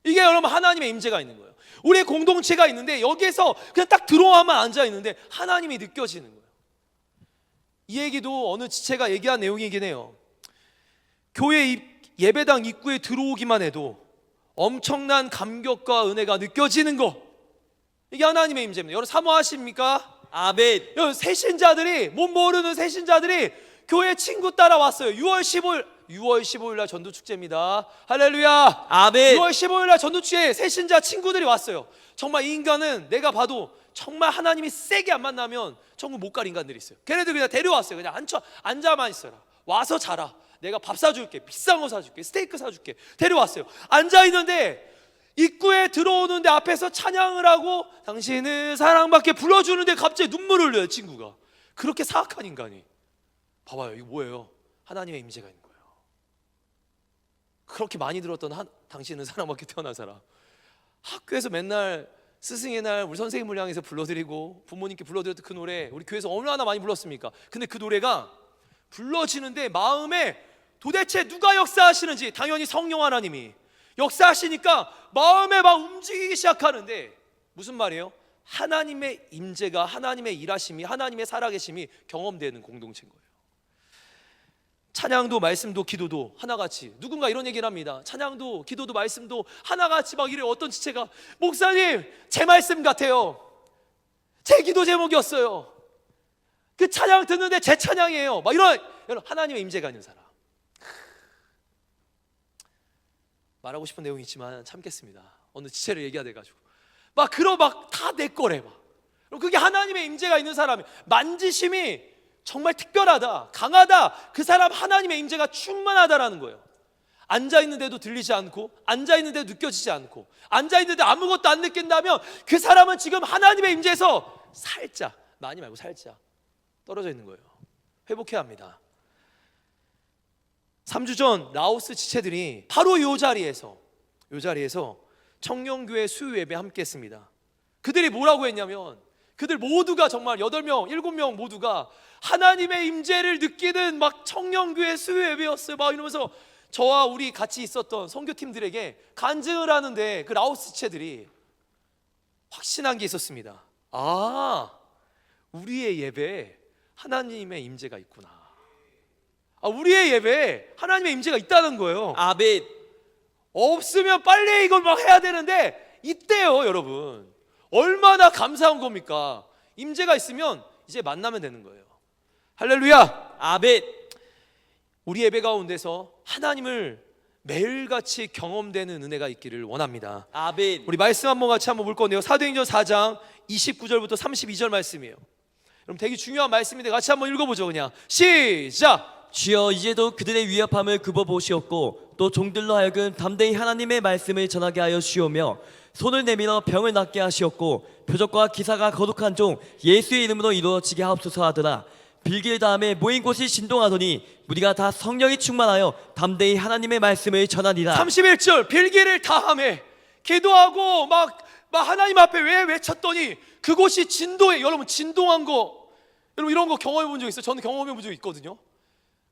Speaker 1: 이게 여러분 하나님의 임재가 있는 거예요. 우리의 공동체가 있는데 여기에서 그냥 딱 들어와만 앉아 있는데 하나님이 느껴지는 거예요. 이 얘기도 어느 지체가 얘기한 내용이긴 해요. 교회 예배당 입구에 들어오기만 해도 엄청난 감격과 은혜가 느껴지는 거, 이게 하나님의 임재입니다. 여러분 사모하십니까?
Speaker 2: 아멘.
Speaker 1: 여러분 새신자들이, 못 모르는 새신자들이 교회 친구 따라왔어요. 6월 15일 날 전도축제입니다. 할렐루야.
Speaker 2: 아멘.
Speaker 1: 6월 15일 날 전도축제에 새신자 친구들이 왔어요. 정말 이 인간은 내가 봐도 정말 하나님이 세게 안 만나면 천국 못 갈 인간들이 있어요. 걔네들 그냥 데려왔어요. 그냥 앉아만 있어라. 와서 자라. 내가 밥 사줄게. 비싼 거 사줄게. 스테이크 사줄게. 데려왔어요. 앉아있는데 입구에 들어오는데 앞에서 찬양을 하고 당신은 사랑받게 불러주는데 갑자기 눈물을 흘려요. 친구가. 그렇게 사악한 인간이. 봐봐요. 이거 뭐예요? 하나님의 임재가 있는 거예요. 그렇게 많이 들었던 당신은 사랑받게 태어난 사람. 학교에서 맨날 스승의 날 우리 선생님을 향해서 불러드리고 부모님께 불러드렸던 그 노래, 우리 교회에서 얼마나 많이 불렀습니까? 근데 그 노래가 불러지는데 마음에 도대체 누가 역사하시는지, 당연히 성령 하나님이 역사하시니까 마음에 막 움직이기 시작하는데, 무슨 말이에요? 하나님의 임재가, 하나님의 일하심이, 하나님의 살아계심이 경험되는 공동체인 거예요. 찬양도 말씀도 기도도 하나같이, 누군가 이런 얘기를 합니다. 찬양도 기도도 말씀도 하나같이 막 이래. 어떤 지체가 목사님 제 말씀 같아요. 제 기도 제목이었어요. 그 찬양 듣는데 제 찬양이에요. 막 이런, 여러분 하나님의 임재가 있는 사람. 말하고 싶은 내용이 있지만 참겠습니다. 어느 지체를 얘기하다 해가지고 막 다 내 거래 막. 그게 하나님의 임재가 있는 사람이, 만지심이 정말 특별하다, 강하다, 그 사람 하나님의 임재가 충만하다라는 거예요. 앉아있는데도 들리지 않고, 앉아있는데도 느껴지지 않고, 앉아있는데 아무것도 안 느낀다면 그 사람은 지금 하나님의 임재에서 살짝, 많이 말고 살짝 떨어져 있는 거예요. 회복해야 합니다. 3주 전 라오스 지체들이 바로 이 자리에서 청년교회 수요 예배 함께 했습니다. 그들이 뭐라고 했냐면, 그들 모두가 정말 8명, 7명 모두가 하나님의 임재를 느끼는 막 청년교회 수요 예배였어요. 막 이러면서 저와 우리 같이 있었던 선교팀들에게 간증을 하는데, 그 라오스 지체들이 확신한 게 있었습니다. 아, 우리의 예배에 하나님의 임재가 있구나. 우리의 예배에 하나님의 임재가 있다는 거예요.
Speaker 2: 아멘.
Speaker 1: 없으면 빨리 이걸 막 해야 되는데 있대요, 여러분. 얼마나 감사한 겁니까? 임재가 있으면 이제 만나면 되는 거예요. 할렐루야.
Speaker 2: 아멘.
Speaker 1: 우리 예배 가운데서 하나님을 매일같이 경험되는 은혜가 있기를 원합니다.
Speaker 2: 아멘.
Speaker 1: 우리 말씀 한번 같이 한번 볼 건데요. 사도행전 4장 29절부터 32절 말씀이에요. 여러분 되게 중요한 말씀인데 같이 한번 읽어보죠. 그냥 시작.
Speaker 2: 주여 이제도 그들의 위협함을 굽어보시옵고 또 종들로 하여금 담대히 하나님의 말씀을 전하게 하여 주오며 손을 내밀어 병을 낫게 하시옵고 표적과 기사가 거룩한 종 예수의 이름으로 이루어지게 하옵소서 하더라. 빌길 다음에 모인 곳이 진동하더니 무리가 다 성령이 충만하여 담대히 하나님의 말씀을 전하니라.
Speaker 1: 31절 빌기를 다함에 기도하고 막 하나님 앞에 왜 외쳤더니 그곳이 진동해. 여러분 진동한 거, 여러분 이런 거 경험해 본 적 있어요? 저는 경험해 본 적 있거든요.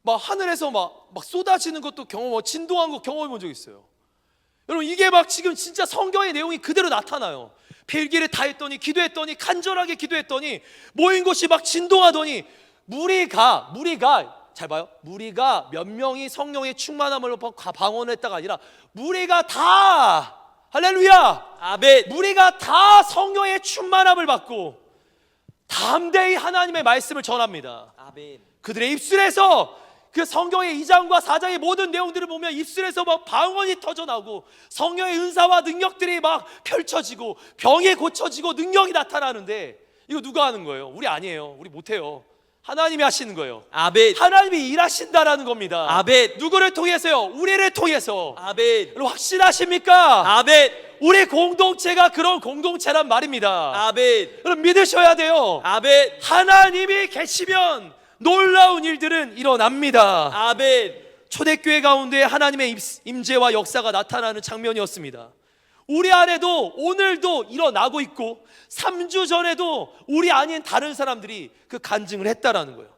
Speaker 1: 막 하늘에서 막 쏟아지는 것도 진동한 거 경험해 본 적 있어요. 여러분 이게 막 지금 진짜 성경의 내용이 그대로 나타나요. 빌기를 다 했더니 기도했더니 간절하게 기도했더니 모인 곳이 막 진동하더니 무리가 잘 봐요. 무리가 몇 명이 성령의 충만함을 방언했다가 아니라 무리가 다, 할렐루야,
Speaker 2: 아멘.
Speaker 1: 무리가 다 성령의 충만함을 받고 담대히 하나님의 말씀을 전합니다.
Speaker 2: 아멘.
Speaker 1: 그들의 입술에서 그 성경의 2장과 4장의 모든 내용들을 보면 입술에서 막 방언이 터져나오고 성령의 은사와 능력들이 막 펼쳐지고 병이 고쳐지고 능력이 나타나는데 이거 누가 하는 거예요? 우리 아니에요. 우리 못해요. 하나님이 하시는 거예요.
Speaker 2: 아멘.
Speaker 1: 하나님이 일하신다라는 겁니다.
Speaker 2: 아멘.
Speaker 1: 누구를 통해서요? 우리를 통해서.
Speaker 2: 아멘.
Speaker 1: 여러분 확신하십니까?
Speaker 2: 아멘.
Speaker 1: 우리 공동체가 그런 공동체란 말입니다.
Speaker 2: 아멘.
Speaker 1: 여러분 믿으셔야 돼요.
Speaker 2: 아멘.
Speaker 1: 하나님이 계시면 놀라운 일들은 일어납니다.
Speaker 2: 아멘.
Speaker 1: 초대교회 가운데 하나님의 임재와 역사가 나타나는 장면이었습니다. 우리 안에도 오늘도 일어나고 있고 3주 전에도 우리 아닌 다른 사람들이 그 간증을 했다라는 거예요.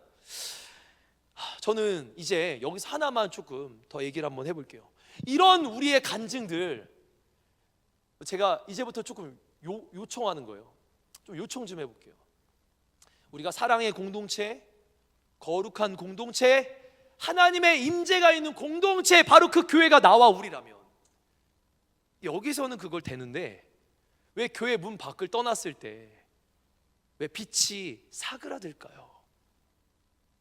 Speaker 1: 저는 이제 여기서 하나만 조금 더 얘기를 한번 해볼게요. 이런 우리의 간증들 제가 이제부터 조금 요청하는 거예요. 좀 요청 좀 해볼게요. 우리가 사랑의 공동체, 거룩한 공동체, 하나님의 임재가 있는 공동체, 바로 그 교회가 나와 우리라면 여기서는 그걸 되는데 왜 교회 문 밖을 떠났을 때 왜 빛이 사그라들까요?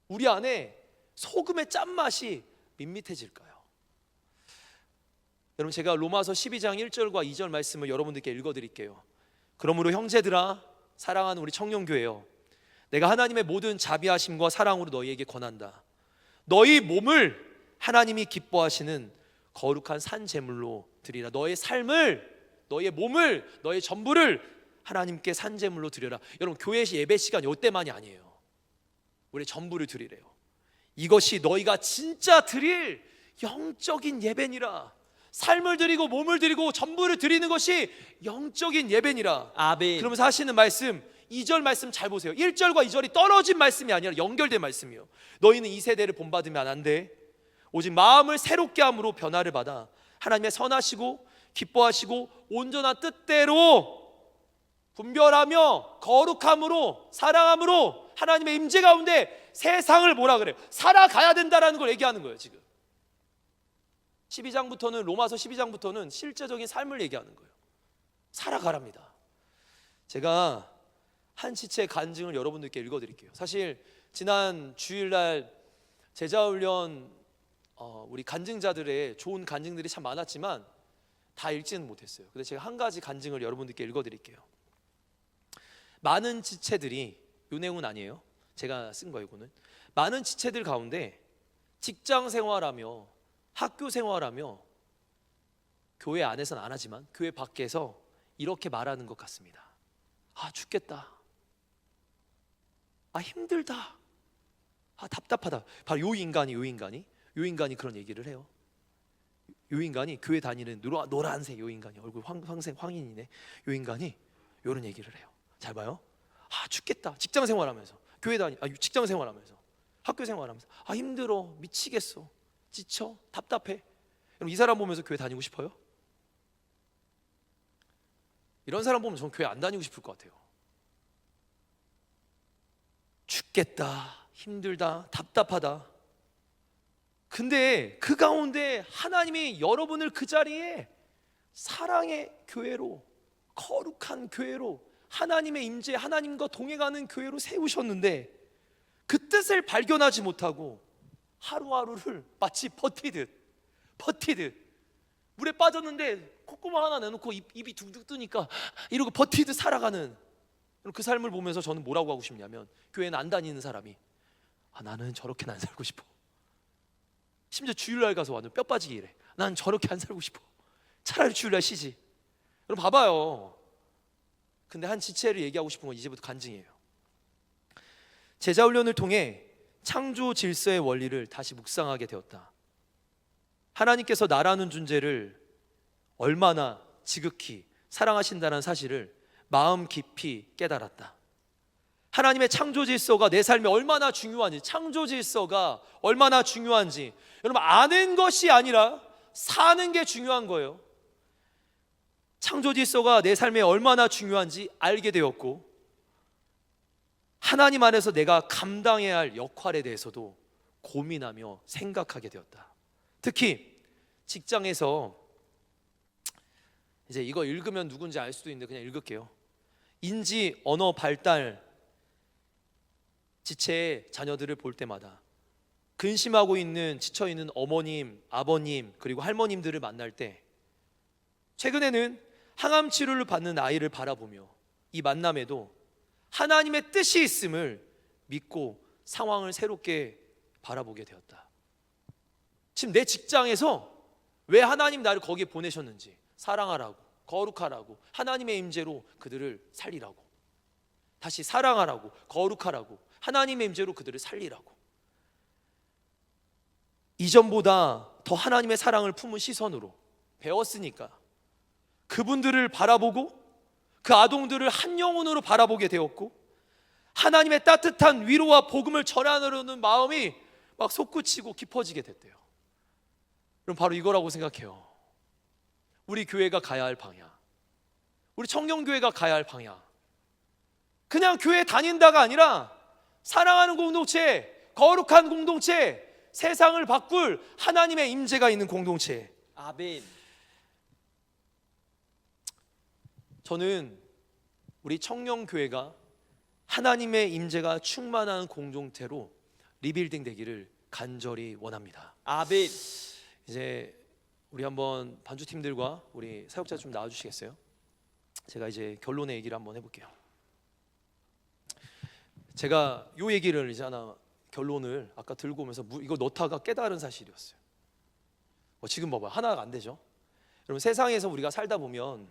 Speaker 1: 우리 안에 소금의 짠맛이 밋밋해질까요? 여러분 제가 로마서 12장 1절과 2절 말씀을 여러분들께 읽어드릴게요. 그러므로 형제들아 사랑하는 우리 청년교회여, 내가 하나님의 모든 자비하심과 사랑으로 너희에게 권한다. 너희 몸을 하나님이 기뻐하시는 거룩한 산 제물로 드리라. 너의 삶을, 너의 몸을, 너의 전부를 하나님께 산 제물로 드려라. 여러분 교회 예배 시간 이때만이 아니에요. 우리 전부를 드리래요. 이것이 너희가 진짜 드릴 영적인 예배니라. 삶을 드리고 몸을 드리고 전부를 드리는 것이 영적인 예배니라.
Speaker 2: 아멘.
Speaker 1: 그러면서 하시는 말씀 2절 말씀 잘 보세요. 1절과 2절이 떨어진 말씀이 아니라 연결된 말씀이에요. 너희는 이 세대를 본받으면 안 돼. 오직 마음을 새롭게 함으로 변화를 받아 하나님의 선하시고 기뻐하시고 온전한 뜻대로 분별하며 거룩함으로 사랑함으로 하나님의 임재 가운데 세상을 뭐라 그래요? 살아가야 된다라는 걸 얘기하는 거예요. 지금 12장부터는 로마서 12장부터는 실제적인 삶을 얘기하는 거예요. 살아가랍니다. 제가 한 지체의 간증을 여러분들께 읽어드릴게요. 사실 지난 주일날 제자훈련 우리 간증자들의 좋은 간증들이 참 많았지만 다 읽지는 못했어요. 근데 제가 한 가지 간증을 여러분들께 읽어드릴게요. 많은 지체들이, 이 내용은 아니에요. 제가 쓴 거예요. 이거는 많은 지체들 가운데 직장 생활하며 학교 생활하며 교회 안에서는 안 하지만 교회 밖에서 이렇게 말하는 것 같습니다. 아 죽겠다. 아 힘들다. 아 답답하다. 바로 요 인간이 그런 얘기를 해요. 요 인간이 교회 다니는 노란색 요 인간이 얼굴 황인이네. 요 인간이 요런 얘기를 해요. 잘 봐요. 아 죽겠다. 직장 생활하면서 직장 생활하면서 학교 생활하면서 아 힘들어. 미치겠어. 지쳐. 답답해. 여러분 이 사람 보면서 교회 다니고 싶어요? 이런 사람 보면 저는 교회 안 다니고 싶을 것 같아요. 죽겠다. 힘들다. 답답하다. 근데 그 가운데 하나님이 여러분을 그 자리에 사랑의 교회로, 거룩한 교회로, 하나님의 임재, 하나님과 동행하는 교회로 세우셨는데 그 뜻을 발견하지 못하고 하루하루를 마치 버티듯 물에 빠졌는데 콧구멍 하나 내놓고 입이 둥둥 뜨니까 이러고 버티듯 살아가는 그 삶을 보면서 저는 뭐라고 하고 싶냐면, 교회는 안 다니는 사람이 나는 저렇게는 안 살고 싶어. 심지어 주일날 가서 완전 뼈 빠지게 일해. 난 저렇게 안 살고 싶어. 차라리 주일날 쉬지. 여러분 봐봐요. 근데 한 지체를 얘기하고 싶은 건 이제부터 간증이에요. 제자훈련을 통해 창조 질서의 원리를 다시 묵상하게 되었다. 하나님께서 나라는 존재를 얼마나 지극히 사랑하신다는 사실을 마음 깊이 깨달았다. 하나님의 창조 질서가 내 삶에 얼마나 중요한지, 창조 질서가 얼마나 중요한지 여러분 아는 것이 아니라 사는 게 중요한 거예요. 창조 질서가 내 삶에 얼마나 중요한지 알게 되었고, 하나님 안에서 내가 감당해야 할 역할에 대해서도 고민하며 생각하게 되었다. 특히 직장에서, 이제 이거 읽으면 누군지 알 수도 있는데 그냥 읽을게요. 인지 언어 발달 지체의 자녀들을 볼 때마다 근심하고 있는, 지쳐있는 어머님, 아버님, 그리고 할머님들을 만날 때, 최근에는 항암 치료를 받는 아이를 바라보며 이 만남에도 하나님의 뜻이 있음을 믿고 상황을 새롭게 바라보게 되었다. 지금 내 직장에서 왜 하나님 나를 거기에 보내셨는지, 사랑하라고, 거룩하라고, 하나님의 임재로 그들을 살리라고, 다시 사랑하라고, 거룩하라고, 하나님의 임재로 그들을 살리라고, 이전보다 더 하나님의 사랑을 품은 시선으로 배웠으니까 그분들을 바라보고 그 아동들을 한 영혼으로 바라보게 되었고, 하나님의 따뜻한 위로와 복음을 전하려는 마음이 막 솟구치고 깊어지게 됐대요. 그럼 바로 이거라고 생각해요. 우리 교회가 가야 할 방향, 우리 청년교회가 가야 할 방향, 그냥 교회 다닌다가 아니라 사랑하는 공동체, 거룩한 공동체, 세상을 바꿀 하나님의 임재가 있는 공동체.
Speaker 2: 아멘.
Speaker 1: 저는 우리 청년교회가 하나님의 임재가 충만한 공동체로 리빌딩 되기를 간절히 원합니다.
Speaker 2: 아멘.
Speaker 1: 이제 우리 한번 반주팀들과 우리 사역자 좀 나와주시겠어요? 제가 이제 결론의 얘기를 한번 해볼게요. 제가 요 얘기를 이제 하나, 결론을 아까 들고 오면서 이거 넣다가 깨달은 사실이었어요. 지금 봐봐요, 하나가 안 되죠. 여러분 세상에서 우리가 살다 보면,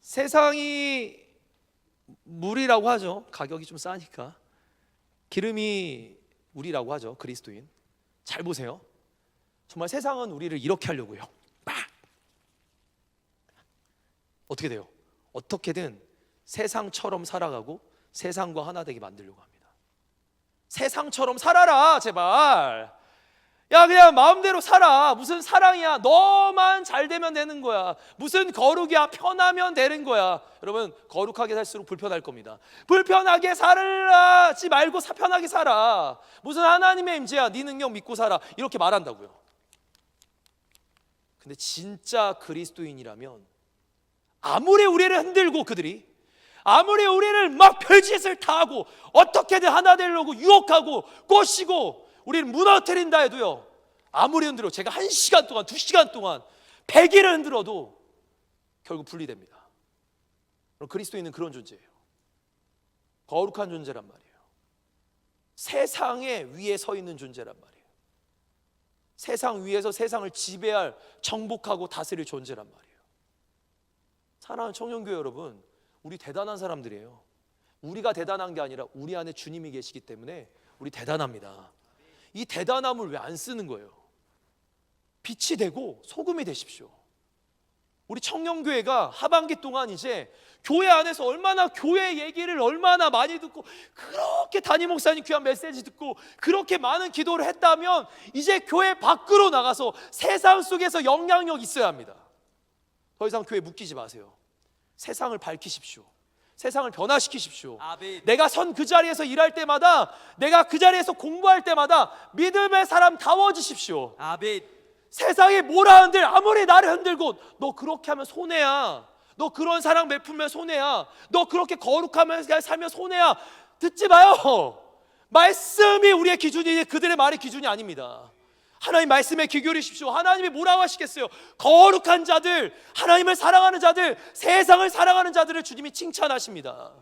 Speaker 1: 세상이 물이라고 하죠. 가격이 좀 싸니까. 기름이 물이라고 하죠. 그리스도인. 잘 보세요. 정말 세상은 우리를 이렇게 하려고요. 막 어떻게 돼요? 어떻게든 세상처럼 살아가고 세상과 하나 되게 만들려고 합니다. 세상처럼 살아라 제발. 야 그냥 마음대로 살아. 무슨 사랑이야, 너만 잘 되면 되는 거야. 무슨 거룩이야, 편하면 되는 거야. 여러분 거룩하게 살수록 불편할 겁니다. 불편하게 살지 말고 편하게 살아. 무슨 하나님의 임재야, 네 능력 믿고 살아, 이렇게 말한다고요. 근데 진짜 그리스도인이라면 아무리 우리를 흔들고, 그들이 아무리 우리를 막 별짓을 다 하고 어떻게든 하나 되려고 유혹하고 꼬시고 우리를 무너뜨린다 해도요, 아무리 흔들어, 제가 1시간 동안 2시간 동안 100일을 흔들어도 결국 분리됩니다. 그리스도인은 그런 존재예요. 거룩한 존재란 말이에요. 세상에 위에 서 있는 존재란 말이에요. 세상 위에서 세상을 지배할, 정복하고 다스릴 존재란 말이에요. 사랑하는 청년교회 여러분, 우리 대단한 사람들이에요. 우리가 대단한 게 아니라 우리 안에 주님이 계시기 때문에 우리 대단합니다. 이 대단함을 왜 안 쓰는 거예요? 빛이 되고 소금이 되십시오. 우리 청년교회가 하반기 동안 이제 교회 안에서 얼마나 교회 얘기를 얼마나 많이 듣고, 그렇게 담임 목사님 귀한 메시지 듣고 그렇게 많은 기도를 했다면, 이제 교회 밖으로 나가서 세상 속에서 영향력 있어야 합니다. 더 이상 교회 묶이지 마세요. 세상을 밝히십시오. 세상을 변화시키십시오.
Speaker 2: 아멘.
Speaker 1: 내가 선 그 자리에서 일할 때마다, 내가 그 자리에서 공부할 때마다 믿음의 사람 다워지십시오.
Speaker 2: 아멘.
Speaker 1: 세상이 뭐라 한들 아무리 나를 흔들고, 너 그렇게 하면 손해야, 너 그런 사랑 베풀면 손해야, 너 그렇게 거룩하면서 살면 손해야, 듣지 마요. 말씀이 우리의 기준이지 그들의 말이 기준이 아닙니다. 하나님 말씀에 귀 기울이십시오. 하나님이 뭐라고 하시겠어요? 거룩한 자들, 하나님을 사랑하는 자들, 세상을 사랑하는 자들을 주님이 칭찬하십니다.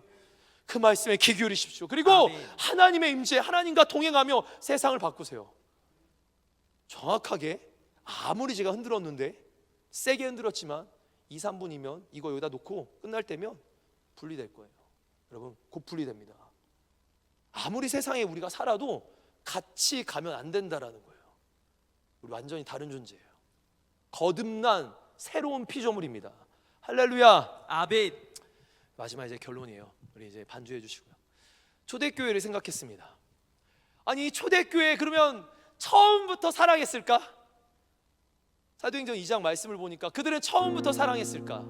Speaker 1: 그 말씀에 귀 기울이십시오. 그리고
Speaker 2: 아멘.
Speaker 1: 하나님의 임재, 하나님과 동행하며 세상을 바꾸세요. 정확하게 아무리 제가 흔들었는데, 세게 흔들었지만 2, 3분이면 이거 여기다 놓고 끝날 때면 분리될 거예요. 여러분, 곧 분리됩니다. 아무리 세상에 우리가 살아도 같이 가면 안 된다라는 거예요. 우리 완전히 다른 존재예요. 거듭난 새로운 피조물입니다. 할렐루야.
Speaker 2: 아멘.
Speaker 1: 마지막 이제 결론이에요. 우리 이제 반주해 주시고요. 초대교회를 생각했습니다. 아니, 초대교회 그러면 처음부터 사랑했을까? 사도행전 2장 말씀을 보니까 그들은 처음부터 사랑했을까?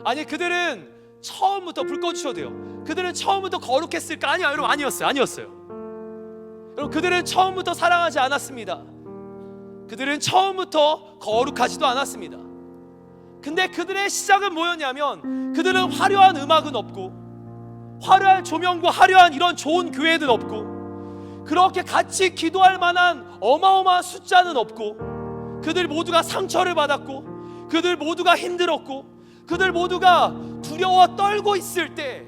Speaker 1: 아니, 그들은 처음부터, 불 꺼주셔도 돼요. 그들은 처음부터 거룩했을까? 아니요, 여러분, 아니었어요. 여러분, 그들은 처음부터 사랑하지 않았습니다. 그들은 처음부터 거룩하지도 않았습니다. 근데 그들의 시작은 뭐였냐면, 그들은 화려한 음악은 없고, 화려한 조명과 화려한 이런 좋은 교회는 없고, 그렇게 같이 기도할 만한 어마어마한 숫자는 없고, 그들 모두가 상처를 받았고, 그들 모두가 힘들었고, 그들 모두가 두려워 떨고 있을 때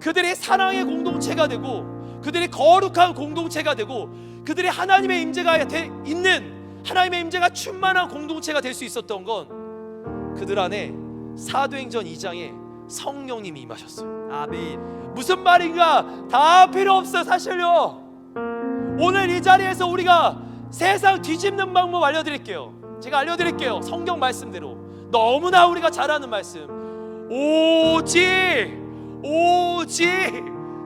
Speaker 1: 그들의 사랑의 공동체가 되고, 그들의 거룩한 공동체가 되고, 그들의 하나님의 임재가 있는, 하나님의 임재가 충만한 공동체가 될 수 있었던 건 그들 안에 사도행전 2장에 성령님이 임하셨어요.
Speaker 2: 아멘.
Speaker 1: 무슨 말인가? 다 필요 없어요. 사실요, 오늘 이 자리에서 우리가 세상 뒤집는 방법 알려드릴게요. 제가 알려드릴게요. 성경 말씀대로 너무나 우리가 잘 아는 말씀, 오직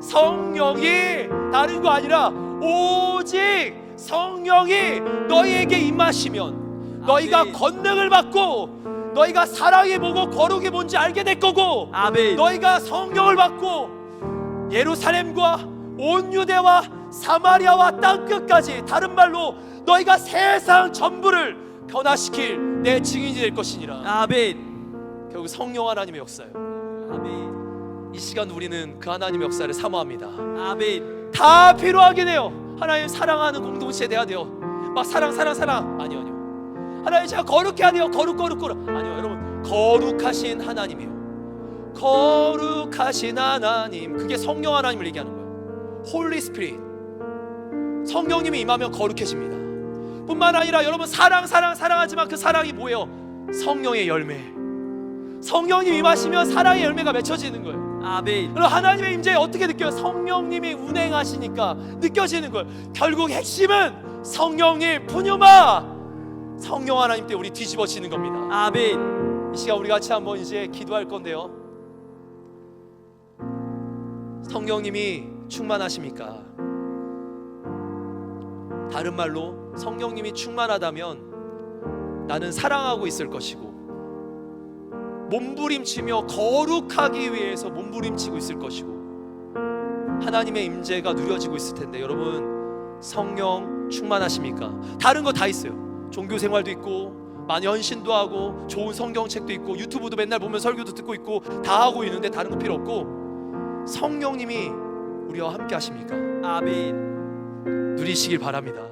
Speaker 1: 성령이, 다른 거 아니라 오직 성령이 너희에게 임하시면 너희가
Speaker 2: 아멘.
Speaker 1: 권능을 받고, 너희가 사랑이 뭐고 거룩이 뭔지 알게 될 거고,
Speaker 2: 아멘.
Speaker 1: 너희가 성령을 받고 예루살렘과 온 유대와 사마리아와 땅끝까지, 다른 말로 너희가 세상 전부를 변화시킬 내 증인이 될 것이니라.
Speaker 2: 아멘.
Speaker 1: 결국 성령 하나님의 역사예요.
Speaker 2: 아멘.
Speaker 1: 이 시간 우리는 그 하나님의 역사를 사모합니다.
Speaker 2: 아멘.
Speaker 1: 다 필요하긴 해요. 하나님 사랑하는 공동체 돼야 돼요. 막 사랑 아니요. 하나님 제가 거룩해야 돼요. 거룩 아니요. 여러분, 거룩하신 하나님이에요. 거룩하신 하나님, 그게 성령 하나님을 얘기하는 거예요. 홀리 스피릿, 성령님이 임하면 거룩해집니다. 뿐만 아니라 여러분, 사랑하지만 그 사랑이 뭐예요? 성령의 열매. 성령님 임하시면 사랑의 열매가 맺혀지는 거예요.
Speaker 2: 아멘.
Speaker 1: 여러분, 하나님의 임재에 어떻게 느껴요? 성령님이 운행하시니까 느껴지는 거예요. 결국 핵심은 성령님, 푸뉴마, 성령 하나님 때 우리 뒤집어지는 겁니다.
Speaker 2: 아멘.
Speaker 1: 이 시간 우리 같이 한번 이제 기도할 건데요. 성령님이 충만하십니까? 다른 말로 성령님이 충만하다면 나는 사랑하고 있을 것이고, 몸부림치며 거룩하기 위해서 몸부림치고 있을 것이고, 하나님의 임재가 누려지고 있을 텐데, 여러분, 성령 충만하십니까? 다른 거 다 있어요. 종교 생활도 있고, 많이 헌신도 하고, 좋은 성경책도 있고, 유튜브도 맨날 보면 설교도 듣고 있고, 다 하고 있는데 다른 거 필요 없고, 성령님이 우리와 함께 하십니까?
Speaker 2: 아멘.
Speaker 1: 누리시길 바랍니다.